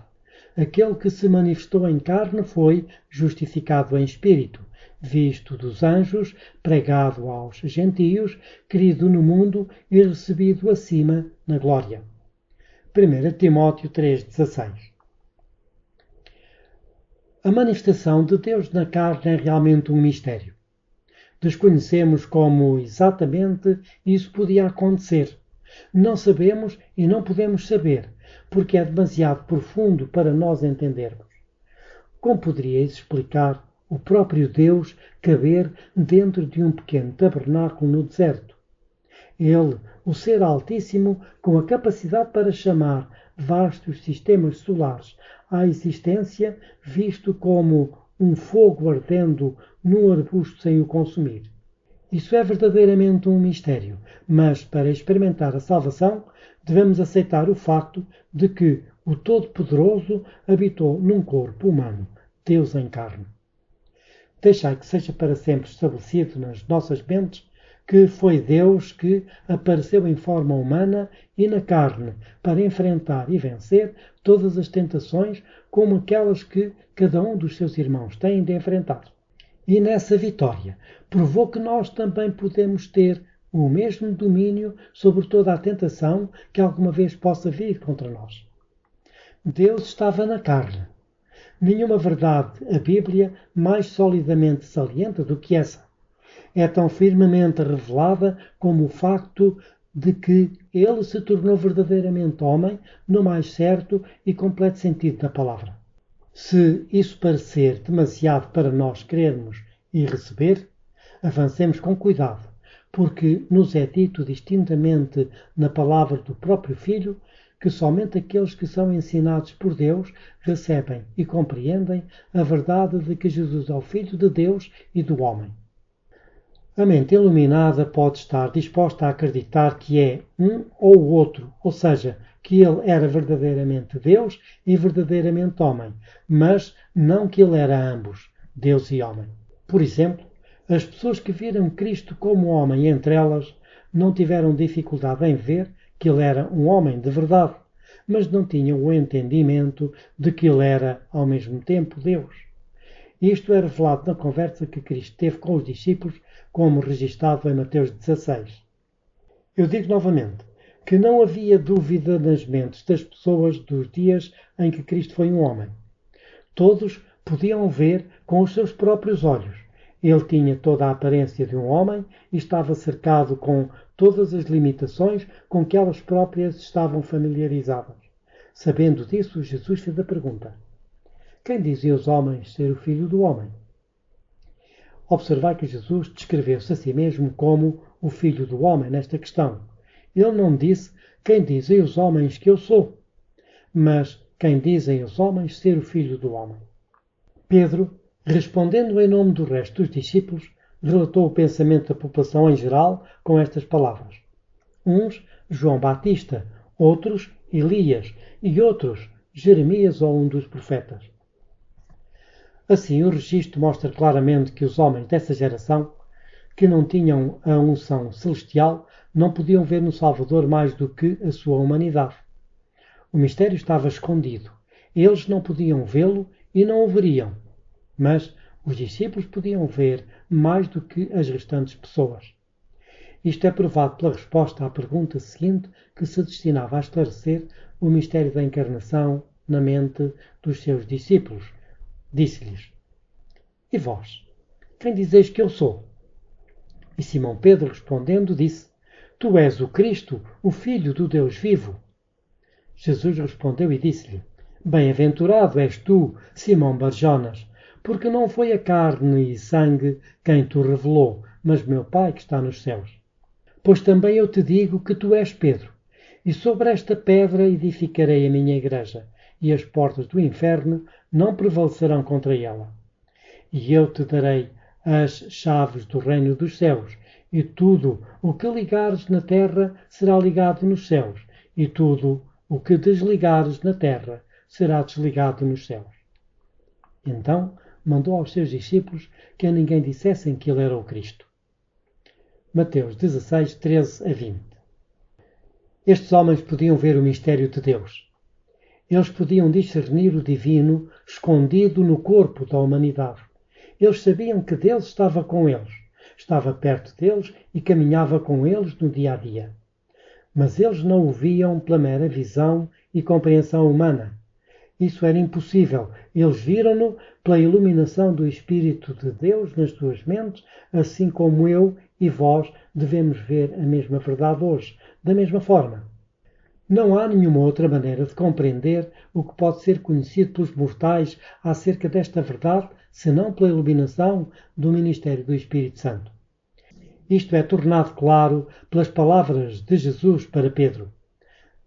Aquele que se manifestou em carne foi justificado em espírito, visto dos anjos, pregado aos gentios, querido no mundo e recebido acima na glória. 1 Timóteo 3,16. A manifestação de Deus na carne é realmente um mistério. Desconhecemos como exatamente isso podia acontecer. Não sabemos e não podemos saber, porque é demasiado profundo para nós entendermos. Como poderíeis explicar o próprio Deus caber dentro de um pequeno tabernáculo no deserto? Ele, o Ser Altíssimo, com a capacidade para chamar vastos sistemas solares à existência, visto como um fogo ardendo num arbusto sem o consumir. Isso é verdadeiramente um mistério, mas para experimentar a salvação devemos aceitar o facto de que o Todo-Poderoso habitou num corpo humano, Deus em carne. Deixai que seja para sempre estabelecido nas nossas mentes que foi Deus que apareceu em forma humana e na carne para enfrentar e vencer todas as tentações como aquelas que cada um dos seus irmãos tem de enfrentar. E nessa vitória provou que nós também podemos ter o mesmo domínio sobre toda a tentação que alguma vez possa vir contra nós. Deus estava na carne. Nenhuma verdade a Bíblia mais solidamente salienta do que essa. É tão firmemente revelada como o facto de que ele se tornou verdadeiramente homem no mais certo e completo sentido da palavra. Se isso parecer demasiado para nós crermos e receber, avancemos com cuidado, porque nos é dito distintamente na palavra do próprio Filho que somente aqueles que são ensinados por Deus recebem e compreendem a verdade de que Jesus é o Filho de Deus e do homem. A mente iluminada pode estar disposta a acreditar que é um ou o outro, ou seja, que ele era verdadeiramente Deus e verdadeiramente homem, mas não que ele era ambos, Deus e homem. Por exemplo, as pessoas que viram Cristo como homem entre elas não tiveram dificuldade em ver que ele era um homem de verdade, mas não tinham o entendimento de que ele era, ao mesmo tempo, Deus. Isto é revelado na conversa que Cristo teve com os discípulos, como registado em Mateus 16. Eu digo novamente que não havia dúvida nas mentes das pessoas dos dias em que Cristo foi um homem. Todos podiam ver com os seus próprios olhos. Ele tinha toda a aparência de um homem e estava cercado com todas as limitações com que elas próprias estavam familiarizadas. Sabendo disso, Jesus fez a pergunta: quem dizem os homens ser o Filho do Homem? Observai que Jesus descreveu-se a si mesmo como o Filho do Homem nesta questão. Ele não disse quem dizem os homens que eu sou, mas quem dizem os homens ser o Filho do Homem. Pedro, respondendo em nome do resto dos discípulos, relatou o pensamento da população em geral com estas palavras. Uns, João Batista, outros, Elias e outros, Jeremias ou um dos profetas. Assim, o registro mostra claramente que os homens dessa geração, que não tinham a unção celestial, não podiam ver no Salvador mais do que a sua humanidade. O mistério estava escondido. Eles não podiam vê-lo e não o veriam. Mas os discípulos podiam ver mais do que as restantes pessoas. Isto é provado pela resposta à pergunta seguinte, que se destinava a esclarecer o mistério da encarnação na mente dos seus discípulos. Disse-lhes: E vós? Quem dizeis que eu sou? E Simão Pedro, respondendo, disse: Tu és o Cristo, o Filho do Deus vivo. Jesus respondeu e disse-lhe: Bem-aventurado és tu, Simão Barjonas, porque não foi a carne e sangue quem te revelou, mas meu Pai que está nos céus. Pois também eu te digo que tu és Pedro, e sobre esta pedra edificarei a minha igreja, e as portas do inferno não prevalecerão contra ela. E eu te darei as chaves do reino dos céus, e tudo o que ligares na terra será ligado nos céus, e tudo o que desligares na terra será desligado nos céus. Então mandou aos seus discípulos que a ninguém dissessem que ele era o Cristo. Mateus 16, 13 a 20. Estes homens podiam ver o mistério de Deus. Eles podiam discernir o divino escondido no corpo da humanidade. Eles sabiam que Deus estava com eles, estava perto deles e caminhava com eles no dia a dia. Mas eles não o viam pela mera visão e compreensão humana. Isso era impossível. Eles viram-no pela iluminação do Espírito de Deus nas suas mentes, assim como eu e vós devemos ver a mesma verdade hoje, da mesma forma. Não há nenhuma outra maneira de compreender o que pode ser conhecido pelos mortais acerca desta verdade, senão pela iluminação do ministério do Espírito Santo. Isto é tornado claro pelas palavras de Jesus para Pedro.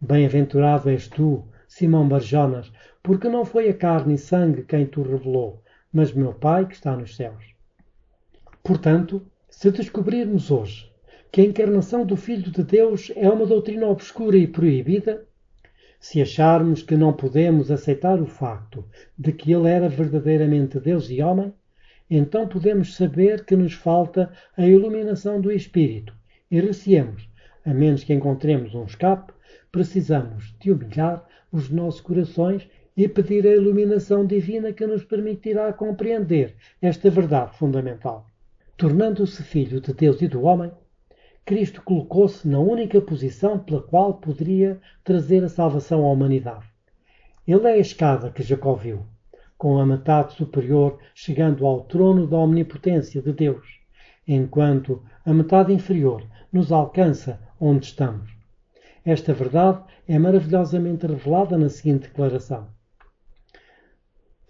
Bem-aventurado és tu, Simão Barjonas, porque não foi a carne e sangue quem te revelou, mas meu Pai que está nos céus. Portanto, se descobrirmos hoje que a encarnação do Filho de Deus é uma doutrina obscura e proibida, se acharmos que não podemos aceitar o facto de que ele era verdadeiramente Deus e homem, então podemos saber que nos falta a iluminação do Espírito e receemos, a menos que encontremos um escape, precisamos de humilhar os nossos corações e pedir a iluminação divina que nos permitirá compreender esta verdade fundamental. Tornando-se Filho de Deus e do homem, Cristo colocou-se na única posição pela qual poderia trazer a salvação à humanidade. Ele é a escada que Jacó viu, com a metade superior chegando ao trono da omnipotência de Deus, enquanto a metade inferior nos alcança onde estamos. Esta verdade é maravilhosamente revelada na seguinte declaração.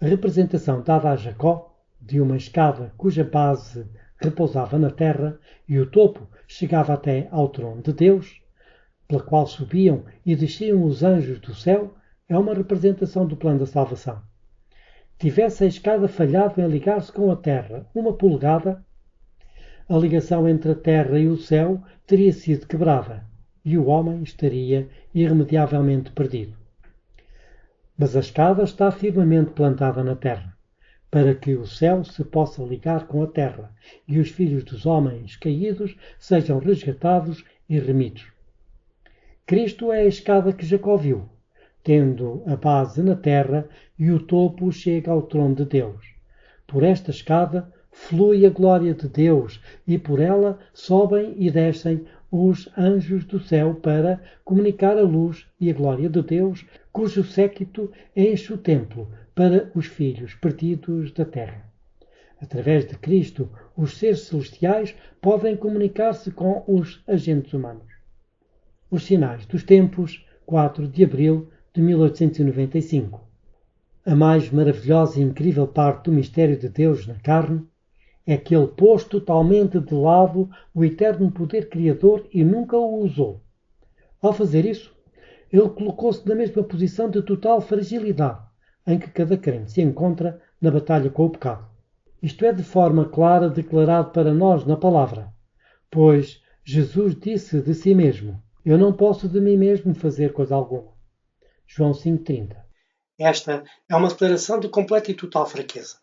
A representação dada a Jacó de uma escada cuja base repousava na terra e o topo chegava até ao trono de Deus, pela qual subiam e desciam os anjos do céu, é uma representação do plano da salvação. Tivesse a escada falhado em ligar-se com a terra 1 polegada, a ligação entre a terra e o céu teria sido quebrada e o homem estaria irremediavelmente perdido. Mas a escada está firmemente plantada na terra, para que o céu se possa ligar com a terra e os filhos dos homens caídos sejam resgatados e remidos. Cristo é a escada que Jacó viu, tendo a base na terra e o topo chega ao trono de Deus. Por esta escada flui a glória de Deus e por ela sobem e descem os anjos do céu para comunicar a luz e a glória de Deus, cujo séquito enche o templo para os filhos perdidos da terra. Através de Cristo, os seres celestiais podem comunicar-se com os agentes humanos. Os Sinais dos Tempos, 4 de abril de 1895. A mais maravilhosa e incrível parte do mistério de Deus na carne é que ele pôs totalmente de lado o eterno poder criador e nunca o usou. Ao fazer isso, ele colocou-se na mesma posição de total fragilidade em que cada crente se encontra na batalha com o pecado. Isto é de forma clara declarado para nós na palavra, pois Jesus disse de si mesmo: Eu não posso de mim mesmo fazer coisa alguma. João 5,30. Esta é uma declaração de completa e total fraqueza.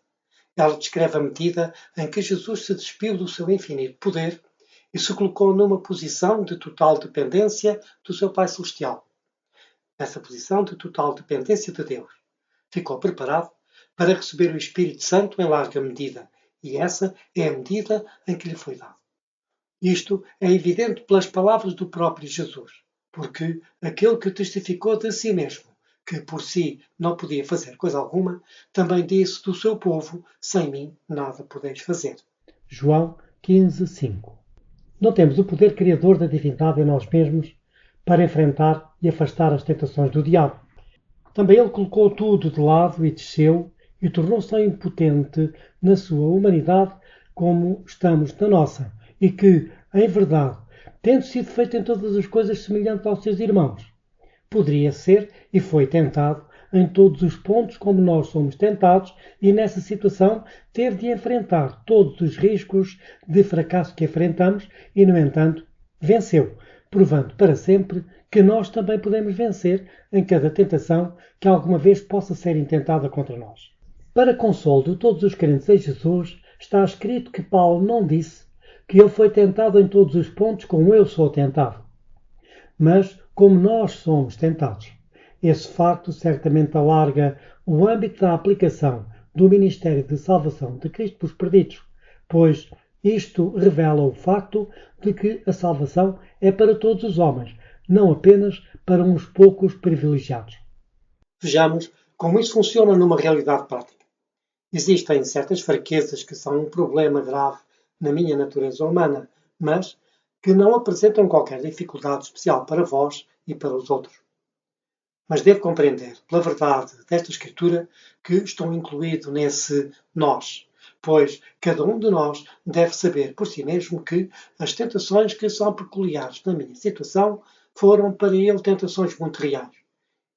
Ela descreve a medida em que Jesus se despiu do seu infinito poder e se colocou numa posição de total dependência do seu Pai Celestial. Nessa posição de total dependência de Deus, ficou preparado para receber o Espírito Santo em larga medida, e essa é a medida em que lhe foi dado. Isto é evidente pelas palavras do próprio Jesus, porque aquele que testificou de si mesmo, que por si não podia fazer coisa alguma, também disse do seu povo: sem mim nada podeis fazer. João 15:5. Não temos o poder criador da divindade em nós mesmos para enfrentar e afastar as tentações do diabo. Também ele colocou tudo de lado e desceu e tornou-se tão impotente na sua humanidade como estamos na nossa, e que, em verdade, tendo sido feito em todas as coisas semelhante aos seus irmãos, poderia ser e foi tentado em todos os pontos como nós somos tentados, e nessa situação teve de enfrentar todos os riscos de fracasso que enfrentamos e, no entanto, venceu, provando para sempre que nós também podemos vencer em cada tentação que alguma vez possa ser intentada contra nós. Para consolo de todos os crentes em Jesus, está escrito que Paulo não disse que ele foi tentado em todos os pontos como eu sou tentado, mas como nós somos tentados. Esse facto certamente alarga o âmbito da aplicação do ministério de salvação de Cristo para os perdidos, pois isto revela o facto de que a salvação é para todos os homens, não apenas para uns poucos privilegiados. Vejamos como isso funciona numa realidade prática. Existem certas fraquezas que são um problema grave na minha natureza humana, mas que não apresentam qualquer dificuldade especial para vós e para os outros. Mas devo compreender, pela verdade desta Escritura, que estou incluído nesse nós, pois cada um de nós deve saber por si mesmo que as tentações que são peculiares na minha situação foram para ele tentações muito reais,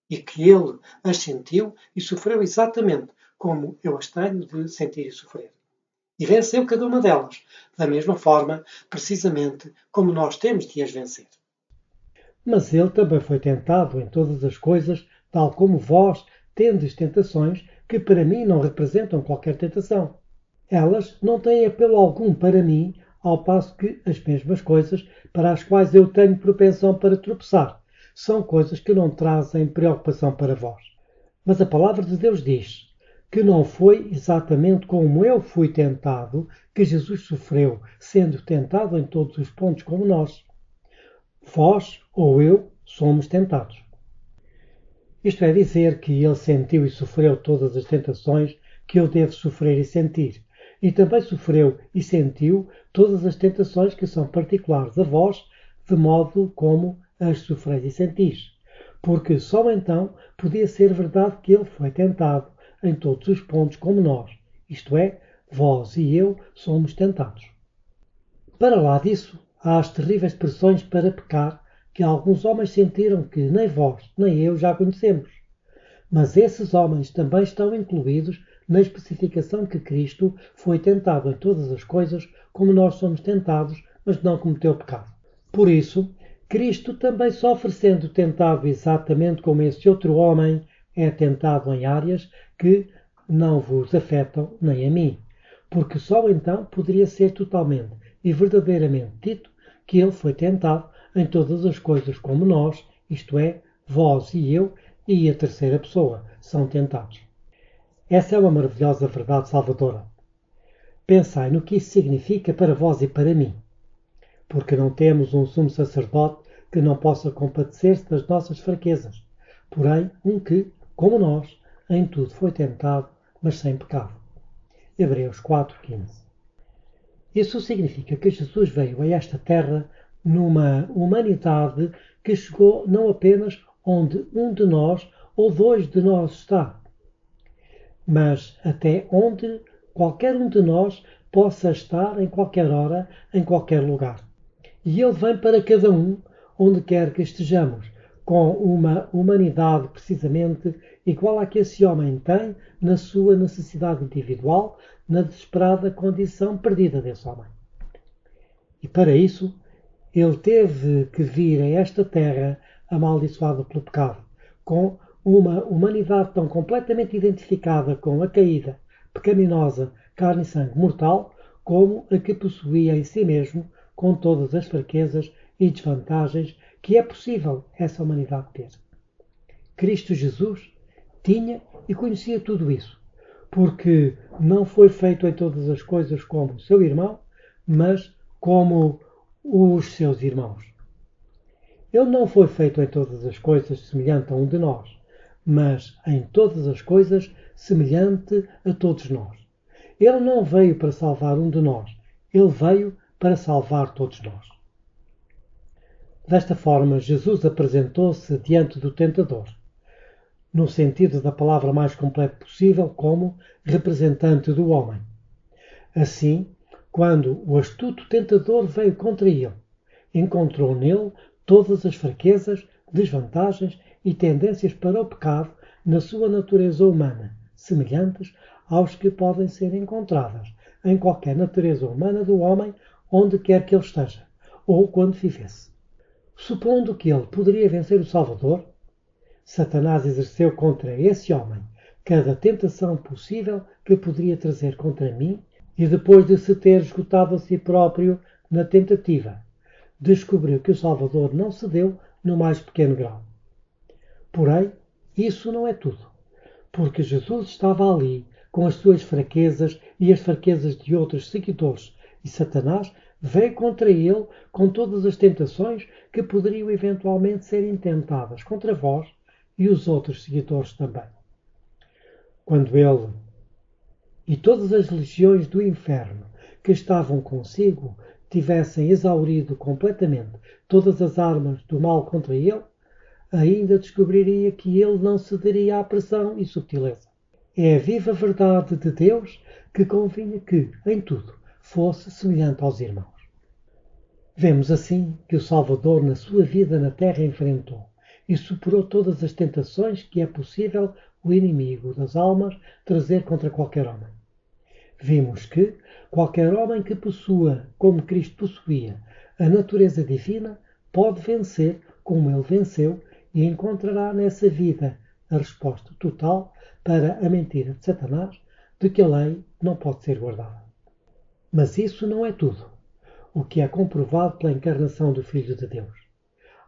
e que ele as sentiu e sofreu exatamente como eu as tenho de sentir e sofrer. E venceu cada uma delas, da mesma forma, precisamente como nós temos de as vencer. Mas ele também foi tentado em todas as coisas, tal como vós tendes tentações que para mim não representam qualquer tentação. Elas não têm apelo algum para mim, ao passo que as mesmas coisas para as quais eu tenho propensão para tropeçar são coisas que não trazem preocupação para vós. Mas a palavra de Deus diz que não foi exatamente como eu fui tentado que Jesus sofreu, sendo tentado em todos os pontos como nós. Vós ou eu somos tentados. Isto é dizer que ele sentiu e sofreu todas as tentações que eu devo sofrer e sentir, e também sofreu e sentiu todas as tentações que são particulares a vós, de modo como as sofreis e sentis, porque só então podia ser verdade que ele foi tentado em todos os pontos como nós, isto é, vós e eu somos tentados. Para lá disso, há as terríveis pressões para pecar que alguns homens sentiram que nem vós nem eu já conhecemos. Mas esses homens também estão incluídos na especificação que Cristo foi tentado em todas as coisas como nós somos tentados, mas não cometeu pecado. Por isso, Cristo também sofre sendo tentado exatamente como esse outro homem é tentado em áreas que não vos afetam nem a mim, porque só então poderia ser totalmente e verdadeiramente dito que ele foi tentado em todas as coisas como nós, isto é, vós e eu, e a terceira pessoa, são tentados. Essa é uma maravilhosa verdade salvadora. Pensai no que isso significa para vós e para mim, porque não temos um sumo sacerdote que não possa compadecer-se das nossas fraquezas, porém um que, como nós, em tudo foi tentado, mas sem pecado. Hebreus 4:15. Isso significa que Jesus veio a esta terra numa humanidade que chegou não apenas onde um de nós ou dois de nós está, mas até onde qualquer um de nós possa estar em qualquer hora, em qualquer lugar. E ele vem para cada um, onde quer que estejamos, com uma humanidade precisamente igual à que esse homem tem na sua necessidade individual, na desesperada condição perdida desse homem. E para isso, ele teve que vir a esta terra amaldiçoada pelo pecado, com uma humanidade tão completamente identificada com a caída, pecaminosa, carne e sangue mortal, como a que possuía em si mesmo, com todas as fraquezas e desvantagens que é possível essa humanidade ter. Cristo Jesus tinha e conhecia tudo isso, porque não foi feito em todas as coisas como seu irmão, mas como os seus irmãos. Ele não foi feito em todas as coisas semelhante a um de nós, mas em todas as coisas semelhante a todos nós. Ele não veio para salvar um de nós, ele veio para salvar todos nós. Desta forma, Jesus apresentou-se diante do tentador, no sentido da palavra mais completo possível, como representante do homem. Assim, quando o astuto tentador veio contra ele, encontrou nele todas as fraquezas, desvantagens e tendências para o pecado na sua natureza humana, semelhantes aos que podem ser encontradas em qualquer natureza humana do homem, onde quer que ele esteja, ou quando vivesse. Supondo que ele poderia vencer o Salvador, Satanás exerceu contra esse homem cada tentação possível que poderia trazer contra mim, e depois de se ter esgotado a si próprio na tentativa, descobriu que o Salvador não cedeu no mais pequeno grau. Porém, isso não é tudo, porque Jesus estava ali com as suas fraquezas e as fraquezas de outros seguidores, e Satanás veio contra ele com todas as tentações que poderiam eventualmente ser intentadas contra vós e os outros seguidores também. Quando ele e todas as legiões do inferno que estavam consigo tivessem exaurido completamente todas as armas do mal contra ele, ainda descobriria que ele não cederia à pressão e subtileza. É a viva verdade de Deus que convinha que, em tudo, fosse semelhante aos irmãos. Vemos assim que o Salvador, na sua vida na terra, enfrentou e superou todas as tentações que é possível o inimigo das almas trazer contra qualquer homem. Vimos que qualquer homem que possua, como Cristo possuía, a natureza divina, pode vencer como ele venceu e encontrará nessa vida a resposta total para a mentira de Satanás de que a lei não pode ser guardada. Mas isso não é tudo, o que é comprovado pela encarnação do Filho de Deus.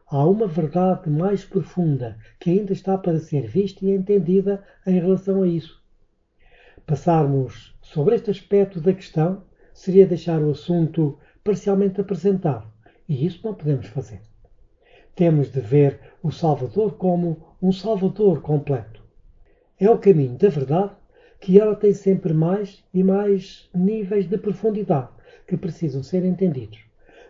Há uma verdade mais profunda que ainda está para ser vista e entendida em relação a isso. Passarmos sobre este aspecto da questão seria deixar o assunto parcialmente apresentado, e isso não podemos fazer. Temos de ver o Salvador como um Salvador completo. É o caminho da verdade que ela tem sempre mais e mais níveis de profundidade que precisam ser entendidos.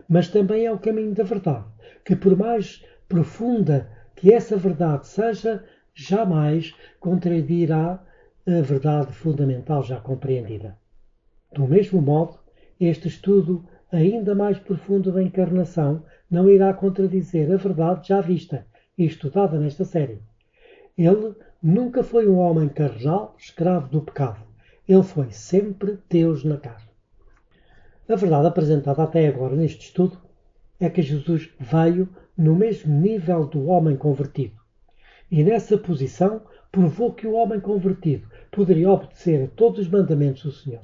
Mas também é o caminho da verdade, que por mais profunda que essa verdade seja, jamais contradirá a verdade fundamental já compreendida. Do mesmo modo, este estudo ainda mais profundo da encarnação não irá contradizer a verdade já vista e estudada nesta série. Ele nunca foi um homem carnal, escravo do pecado. Ele foi sempre Deus na carne. A verdade apresentada até agora neste estudo é que Jesus veio no mesmo nível do homem convertido. E nessa posição provou que o homem convertido poderia obedecer a todos os mandamentos do Senhor.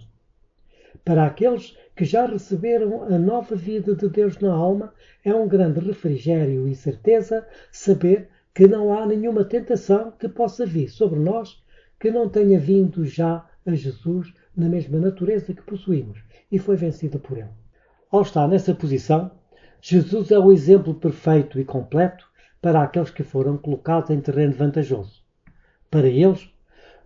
Para aqueles que já receberam a nova vida de Deus na alma, é um grande refrigério e certeza saber que não há nenhuma tentação que possa vir sobre nós que não tenha vindo já a Jesus na mesma natureza que possuímos e foi vencida por ele. Ao estar nessa posição, Jesus é o exemplo perfeito e completo para aqueles que foram colocados em terreno vantajoso. Para eles,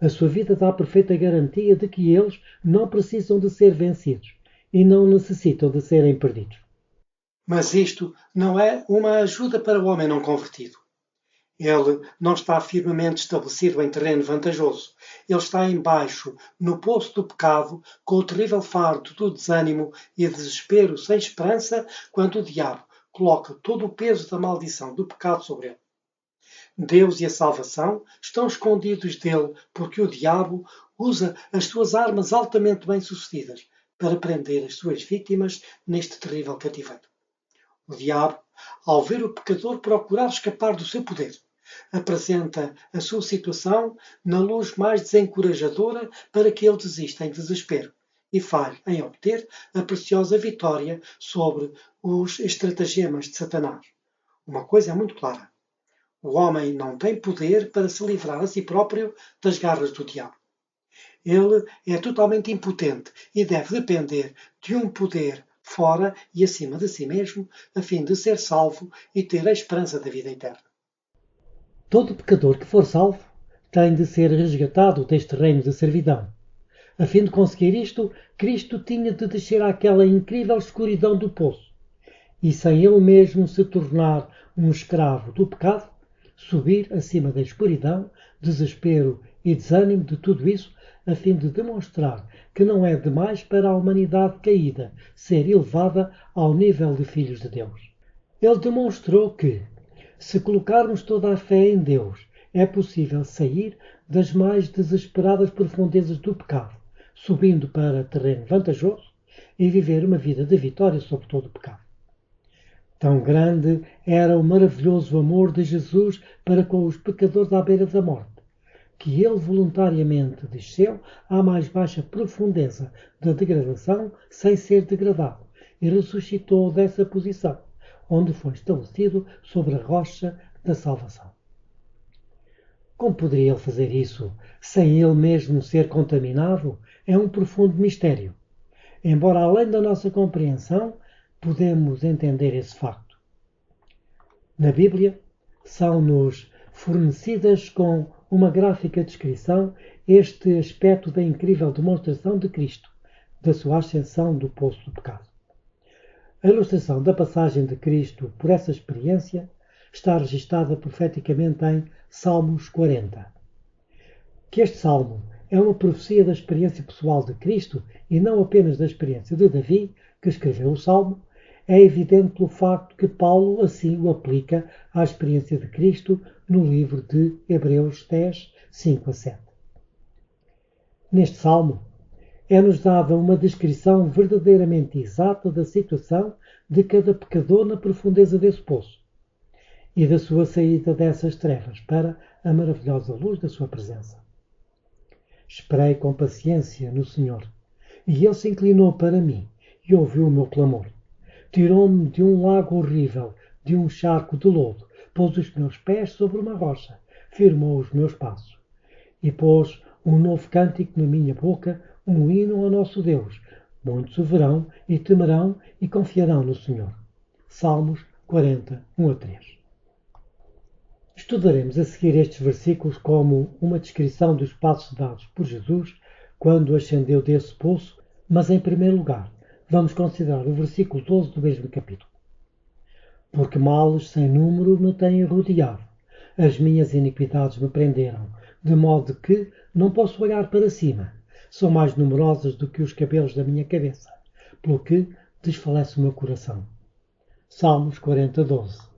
a sua vida dá a perfeita garantia de que eles não precisam de ser vencidos e não necessitam de serem perdidos. Mas isto não é uma ajuda para o homem não convertido. Ele não está firmemente estabelecido em terreno vantajoso. Ele está embaixo, no poço do pecado, com o terrível fardo do desânimo e desespero sem esperança, quando o diabo coloca todo o peso da maldição do pecado sobre ele. Deus e a salvação estão escondidos dele porque o diabo usa as suas armas altamente bem-sucedidas para prender as suas vítimas neste terrível cativeiro. O diabo, ao ver o pecador procurar escapar do seu poder, apresenta a sua situação na luz mais desencorajadora para que ele desista em desespero e falhe em obter a preciosa vitória sobre os estratagemas de Satanás. Uma coisa é muito clara: o homem não tem poder para se livrar a si próprio das garras do diabo. Ele é totalmente impotente e deve depender de um poder fora e acima de si mesmo, a fim de ser salvo e ter a esperança da vida eterna. Todo pecador que for salvo tem de ser resgatado deste reino de servidão. A fim de conseguir isto, Cristo tinha de descer àquela incrível escuridão do poço e, sem ele mesmo se tornar um escravo do pecado, subir acima da escuridão, desespero e desânimo de tudo isso, a fim de demonstrar que não é demais para a humanidade caída ser elevada ao nível de filhos de Deus. Ele demonstrou que, se colocarmos toda a fé em Deus, é possível sair das mais desesperadas profundezas do pecado, subindo para terreno vantajoso e viver uma vida de vitória sobre todo o pecado. Tão grande era o maravilhoso amor de Jesus para com os pecadores à beira da morte, que ele voluntariamente desceu à mais baixa profundeza da degradação sem ser degradado e ressuscitou dessa posição, onde foi estabelecido sobre a rocha da salvação. Como poderia ele fazer isso sem ele mesmo ser contaminado? É um profundo mistério. Embora além da nossa compreensão, podemos entender esse facto. Na Bíblia, são-nos fornecidas com uma gráfica descrição este aspecto da incrível demonstração de Cristo, da sua ascensão do poço do pecado. A ilustração da passagem de Cristo por essa experiência está registada profeticamente em Salmos 40. Que este salmo é uma profecia da experiência pessoal de Cristo e não apenas da experiência de Davi, que escreveu o salmo, é evidente pelo facto que Paulo assim o aplica à experiência de Cristo no livro de Hebreus 10, 5 a 7. Neste salmo, é-nos dada uma descrição verdadeiramente exata da situação de cada pecador na profundeza desse poço e da sua saída dessas trevas para a maravilhosa luz da sua presença. Esperei com paciência no Senhor, e Ele se inclinou para mim e ouviu o meu clamor. Tirou-me de um lago horrível, de um charco de lodo, pôs os meus pés sobre uma rocha, firmou os meus passos, e pôs um novo cântico na minha boca, um hino ao nosso Deus. Muitos o verão e temerão e confiarão no Senhor. Salmos 40, 1 a 3. Estudaremos a seguir estes versículos como uma descrição dos passos dados por Jesus quando ascendeu desse poço, mas em primeiro lugar vamos considerar o versículo 12 do mesmo capítulo. Porque males sem número me têm rodeado, as minhas iniquidades me prenderam, de modo que não posso olhar para cima. São mais numerosas do que os cabelos da minha cabeça, pelo que desfalece o meu coração. Salmos 40, 12.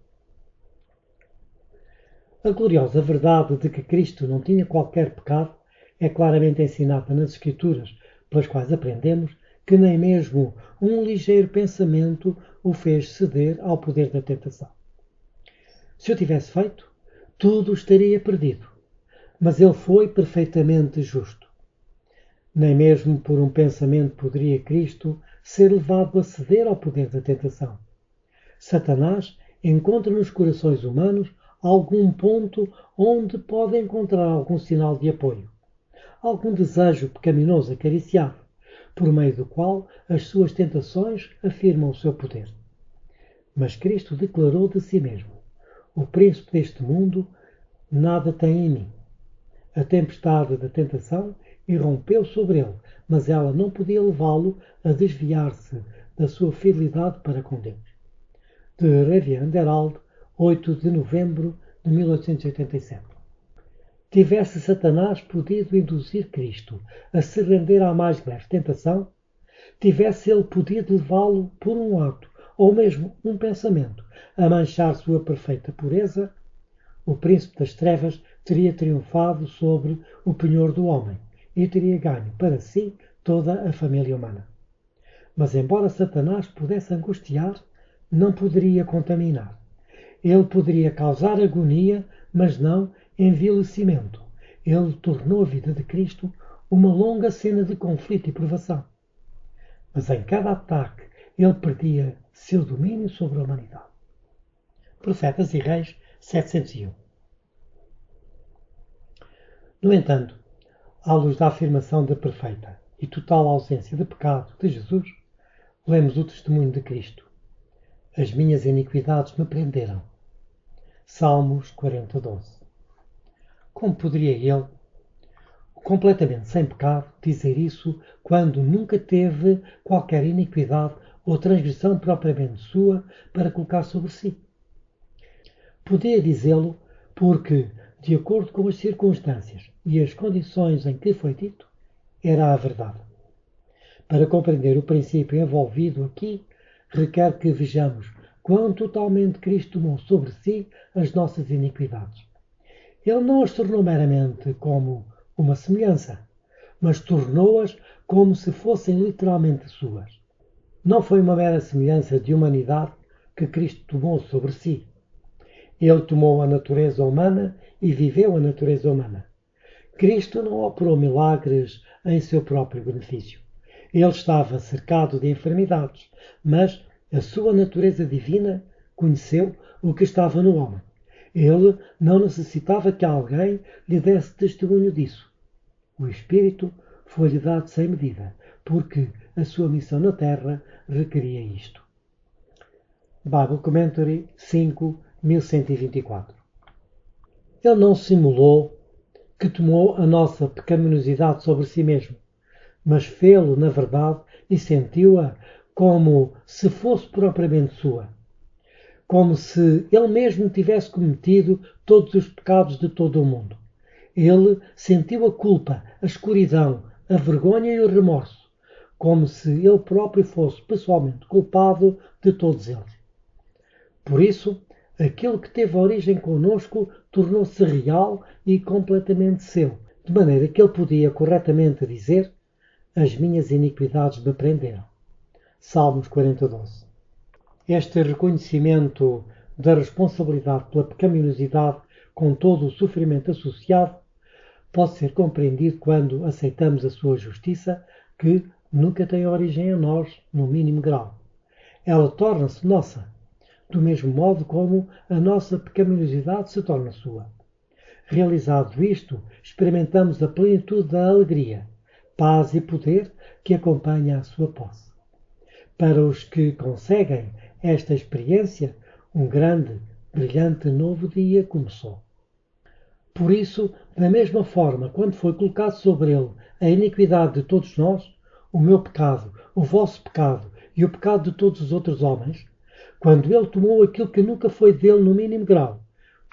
A gloriosa verdade de que Cristo não tinha qualquer pecado é claramente ensinada nas Escrituras, pelas quais aprendemos que nem mesmo um ligeiro pensamento o fez ceder ao poder da tentação. Se o tivesse feito, tudo estaria perdido, mas ele foi perfeitamente justo. Nem mesmo por um pensamento poderia Cristo ser levado a ceder ao poder da tentação. Satanás encontra nos corações humanos algum ponto onde pode encontrar algum sinal de apoio, algum desejo pecaminoso acariciado, por meio do qual as suas tentações afirmam o seu poder. Mas Cristo declarou de si mesmo: o príncipe deste mundo nada tem em mim. A tempestade da tentação irrompeu sobre ele, mas ela não podia levá-lo a desviar-se da sua fidelidade para com Deus. De Revian Herald, 8 de novembro de 1887. Tivesse Satanás podido induzir Cristo a se render à mais leve tentação, tivesse ele podido levá-lo por um ato ou mesmo um pensamento a manchar sua perfeita pureza, o príncipe das trevas teria triunfado sobre o penhor do homem e teria ganho para si toda a família humana. Mas embora Satanás pudesse angustiar, não poderia contaminar. Ele poderia causar agonia, mas não envilecimento. Ele tornou a vida de Cristo uma longa cena de conflito e provação. mas em cada ataque ele perdia seu domínio sobre a humanidade. Profetas e Reis 701. No entanto, à luz da afirmação da perfeita e total ausência de pecado de Jesus, lemos o testemunho de Cristo. As minhas iniquidades me prenderam. Salmos 40:12. Como poderia ele, completamente sem pecado, dizer isso quando nunca teve qualquer iniquidade ou transgressão propriamente sua para colocar sobre si? Podia dizê-lo porque, de acordo com as circunstâncias e as condições em que foi dito, era a verdade. Para compreender o princípio envolvido aqui, requer que vejamos quão totalmente Cristo tomou sobre si as nossas iniquidades. Ele não as tornou meramente como uma semelhança, mas tornou-as como se fossem literalmente suas. Não foi uma mera semelhança de humanidade que Cristo tomou sobre si. Ele tomou a natureza humana e viveu a natureza humana. Cristo não operou milagres em seu próprio benefício. Ele estava cercado de enfermidades, mas a sua natureza divina conheceu o que estava no homem. Ele não necessitava que alguém lhe desse testemunho disso. O Espírito foi-lhe dado sem medida, porque a sua missão na Terra requeria isto. Bible Commentary 5.1124. Ele não simulou que tomou a nossa pecaminosidade sobre si mesmo, mas fê-lo na verdade e sentiu-a como se fosse propriamente sua. Como se ele mesmo tivesse cometido todos os pecados de todo o mundo. Ele sentiu a culpa, a escuridão, a vergonha e o remorso, como se ele próprio fosse pessoalmente culpado de todos eles. Por isso, aquilo que teve origem conosco tornou-se real e completamente seu, de maneira que ele podia corretamente dizer: as minhas iniquidades me prenderam. Salmos 40:12. Este reconhecimento da responsabilidade pela pecaminosidade com todo o sofrimento associado pode ser compreendido quando aceitamos a sua justiça, que nunca tem origem em nós, no mínimo grau. Ela torna-se nossa, do mesmo modo como a nossa pecaminosidade se torna sua. Realizado isto, experimentamos a plenitude da alegria, paz e poder que acompanha a sua posse. Para os que conseguem esta experiência, um grande, brilhante novo dia começou. Por isso, da mesma forma, quando foi colocado sobre ele a iniquidade de todos nós, o meu pecado, o vosso pecado e o pecado de todos os outros homens, quando ele tomou aquilo que nunca foi dele no mínimo grau,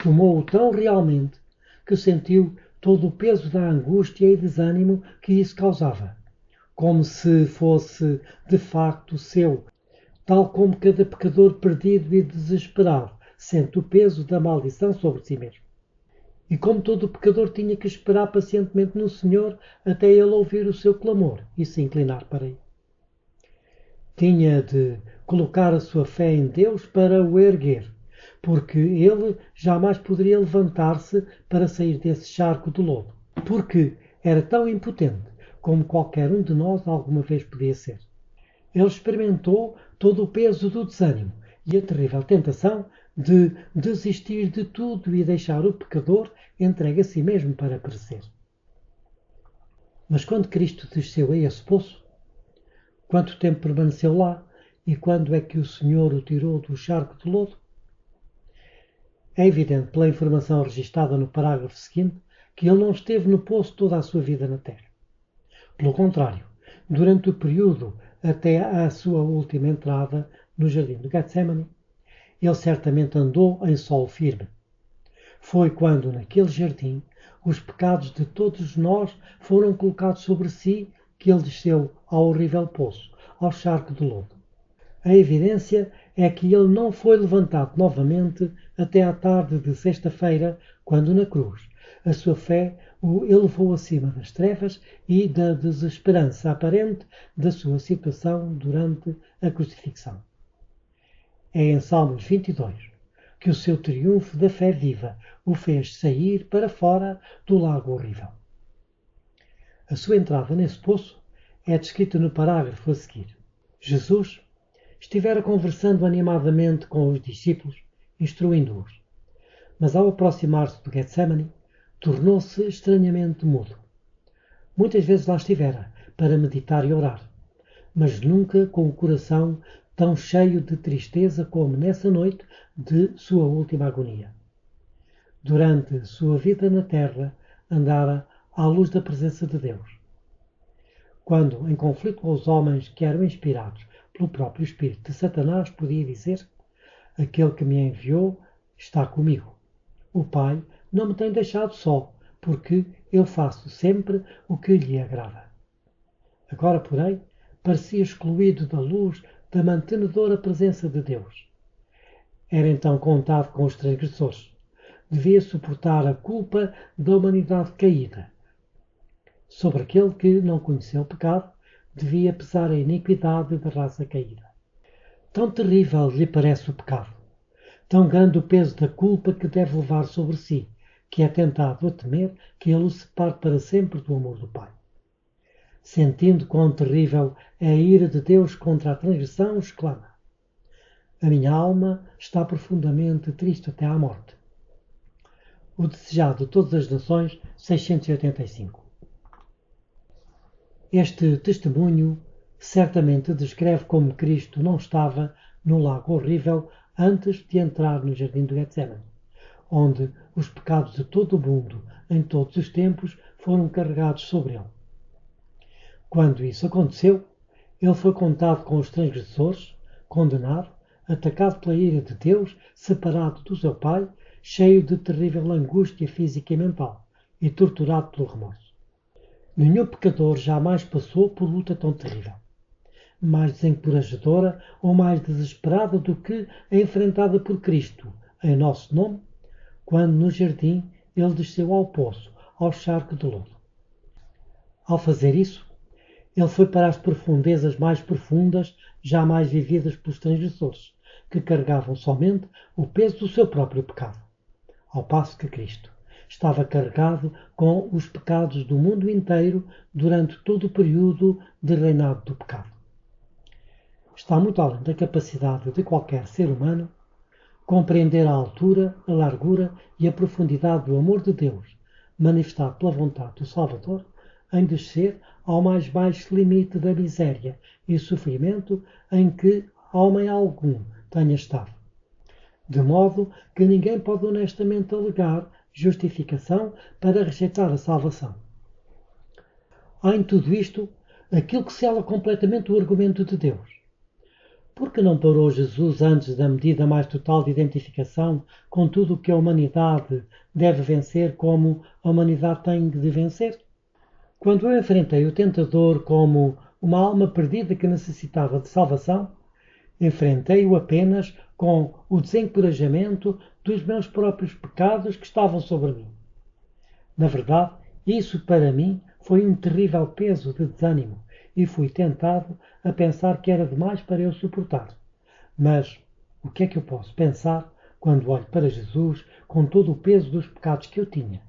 tomou-o tão realmente que sentiu todo o peso da angústia e desânimo que isso causava, como se fosse de facto seu, tal como cada pecador perdido e desesperado sente o peso da maldição sobre si mesmo. E como todo pecador tinha que esperar pacientemente no Senhor até ele ouvir o seu clamor e se inclinar para ele. Tinha de colocar a sua fé em Deus para o erguer, porque ele jamais poderia levantar-se para sair desse charco de lodo, porque era tão impotente como qualquer um de nós alguma vez podia ser. Ele experimentou todo o peso do desânimo e a terrível tentação de desistir de tudo e deixar o pecador entregue a si mesmo para perecer. Mas quando Cristo desceu a esse poço, quanto tempo permaneceu lá e quando é que o Senhor o tirou do charco de lodo? É evidente pela informação registada no parágrafo seguinte que ele não esteve no poço toda a sua vida na terra. Pelo contrário, durante o período até à sua última entrada no jardim de Getsemane, ele certamente andou em solo firme. Foi quando, naquele jardim, os pecados de todos nós foram colocados sobre si que ele desceu ao horrível poço, ao charco de lodo. A evidência é que ele não foi levantado novamente até à tarde de sexta-feira, quando na cruz a sua fé o elevou acima das trevas e da desesperança aparente da sua situação durante a crucifixão. É em Salmos 22 que o seu triunfo da fé viva o fez sair para fora do lago horrível. A sua entrada nesse poço é descrita no parágrafo a seguir. Jesus estivera conversando animadamente com os discípulos, instruindo-os, mas ao aproximar-se do Getsemane, tornou-se estranhamente mudo. Muitas vezes lá estivera para meditar e orar, mas nunca com o coração tão cheio de tristeza como nessa noite de sua última agonia. Durante sua vida na terra, andara à luz da presença de Deus. Quando, em conflito com os homens que eram inspirados pelo próprio Espírito de Satanás, podia dizer: aquele que me enviou está comigo. O Pai não me tem deixado só, porque eu faço sempre o que lhe agrada. Agora, porém, parecia excluído da luz da mantenedora presença de Deus. Era então contado com os transgressores. Devia suportar a culpa da humanidade caída. Sobre aquele que não conheceu o pecado, devia pesar a iniquidade da raça caída. Tão terrível lhe parece o pecado, tão grande o peso da culpa que deve levar sobre si, que é tentado a temer que ele o separe para sempre do amor do Pai. Sentindo quão terrível é a ira de Deus contra a transgressão, exclama: a minha alma está profundamente triste até à morte. O desejado de todas as nações, 685. Este testemunho certamente descreve como Cristo não estava no lago horrível antes de entrar no jardim do Getsemane, onde os pecados de todo o mundo, em todos os tempos, foram carregados sobre ele. Quando isso aconteceu, ele foi contado com os transgressores, condenado, atacado pela ira de Deus, separado do seu Pai, cheio de terrível angústia física e mental, e torturado pelo remorso. Nenhum pecador jamais passou por luta tão terrível, mais desencorajadora ou mais desesperada do que a enfrentada por Cristo, em nosso nome, quando no jardim ele desceu ao poço, ao charco de lodo. Ao fazer isso, ele foi para as profundezas mais profundas jamais vividas pelos transgressores, que carregavam somente o peso do seu próprio pecado, ao passo que Cristo estava carregado com os pecados do mundo inteiro durante todo o período de reinado do pecado. Está muito além da capacidade de qualquer ser humano compreender a altura, a largura e a profundidade do amor de Deus, manifestado pela vontade do Salvador, em descer ao mais baixo limite da miséria e sofrimento em que homem algum tenha estado. De modo que ninguém pode honestamente alegar justificação para rejeitar a salvação. Há em tudo isto aquilo que sela completamente o argumento de Deus. Por que não parou Jesus antes da medida mais total de identificação com tudo o que a humanidade deve vencer como a humanidade tem de vencer? Quando eu enfrentei o tentador como uma alma perdida que necessitava de salvação, enfrentei-o apenas com o desencorajamento dos meus próprios pecados que estavam sobre mim. Na verdade, isso para mim foi um terrível peso de desânimo e fui tentado a pensar que era demais para eu suportar. Mas o que é que eu posso pensar quando olho para Jesus com todo o peso dos pecados que eu tinha?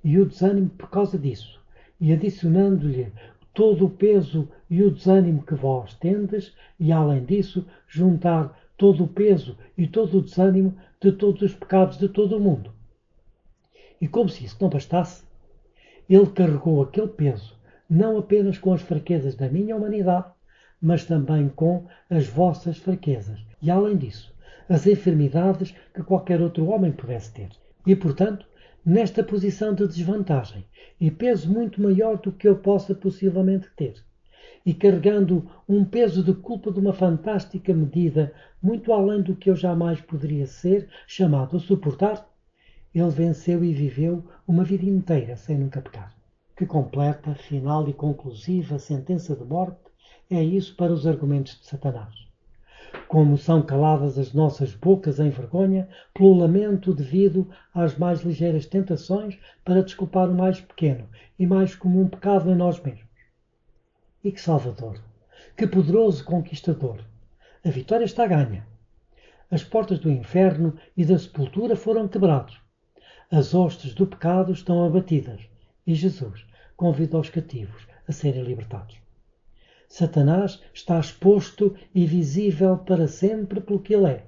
E o desânimo por causa disso, e adicionando-lhe todo o peso e o desânimo que vós tendes, e além disso, juntar todo o peso e todo o desânimo de todos os pecados de todo o mundo. E como se isso não bastasse, ele carregou aquele peso não apenas com as fraquezas da minha humanidade, mas também com as vossas fraquezas e, além disso, as enfermidades que qualquer outro homem pudesse ter. E, portanto, nesta posição de desvantagem e peso muito maior do que eu possa possivelmente ter, e carregando um peso de culpa de uma fantástica medida muito além do que eu jamais poderia ser chamado a suportar, ele venceu e viveu uma vida inteira sem nunca pecar. Que completa, final e conclusiva sentença de morte é isso para os argumentos de Satanás. Como são caladas as nossas bocas em vergonha pelo lamento devido às mais ligeiras tentações para desculpar o mais pequeno e mais comum pecado em nós mesmos. E que Salvador! Que poderoso conquistador! A vitória está ganha. As portas do inferno e da sepultura foram quebradas. As hostes do pecado estão abatidas e Jesus convida os cativos a serem libertados. Satanás está exposto e visível para sempre pelo que ele é,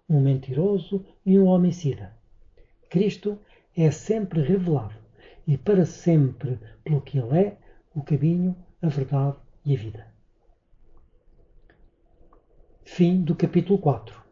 um mentiroso e um homicida. Cristo é sempre revelado e para sempre pelo que ele é, o caminho, a verdade e a vida. Fim do capítulo 4.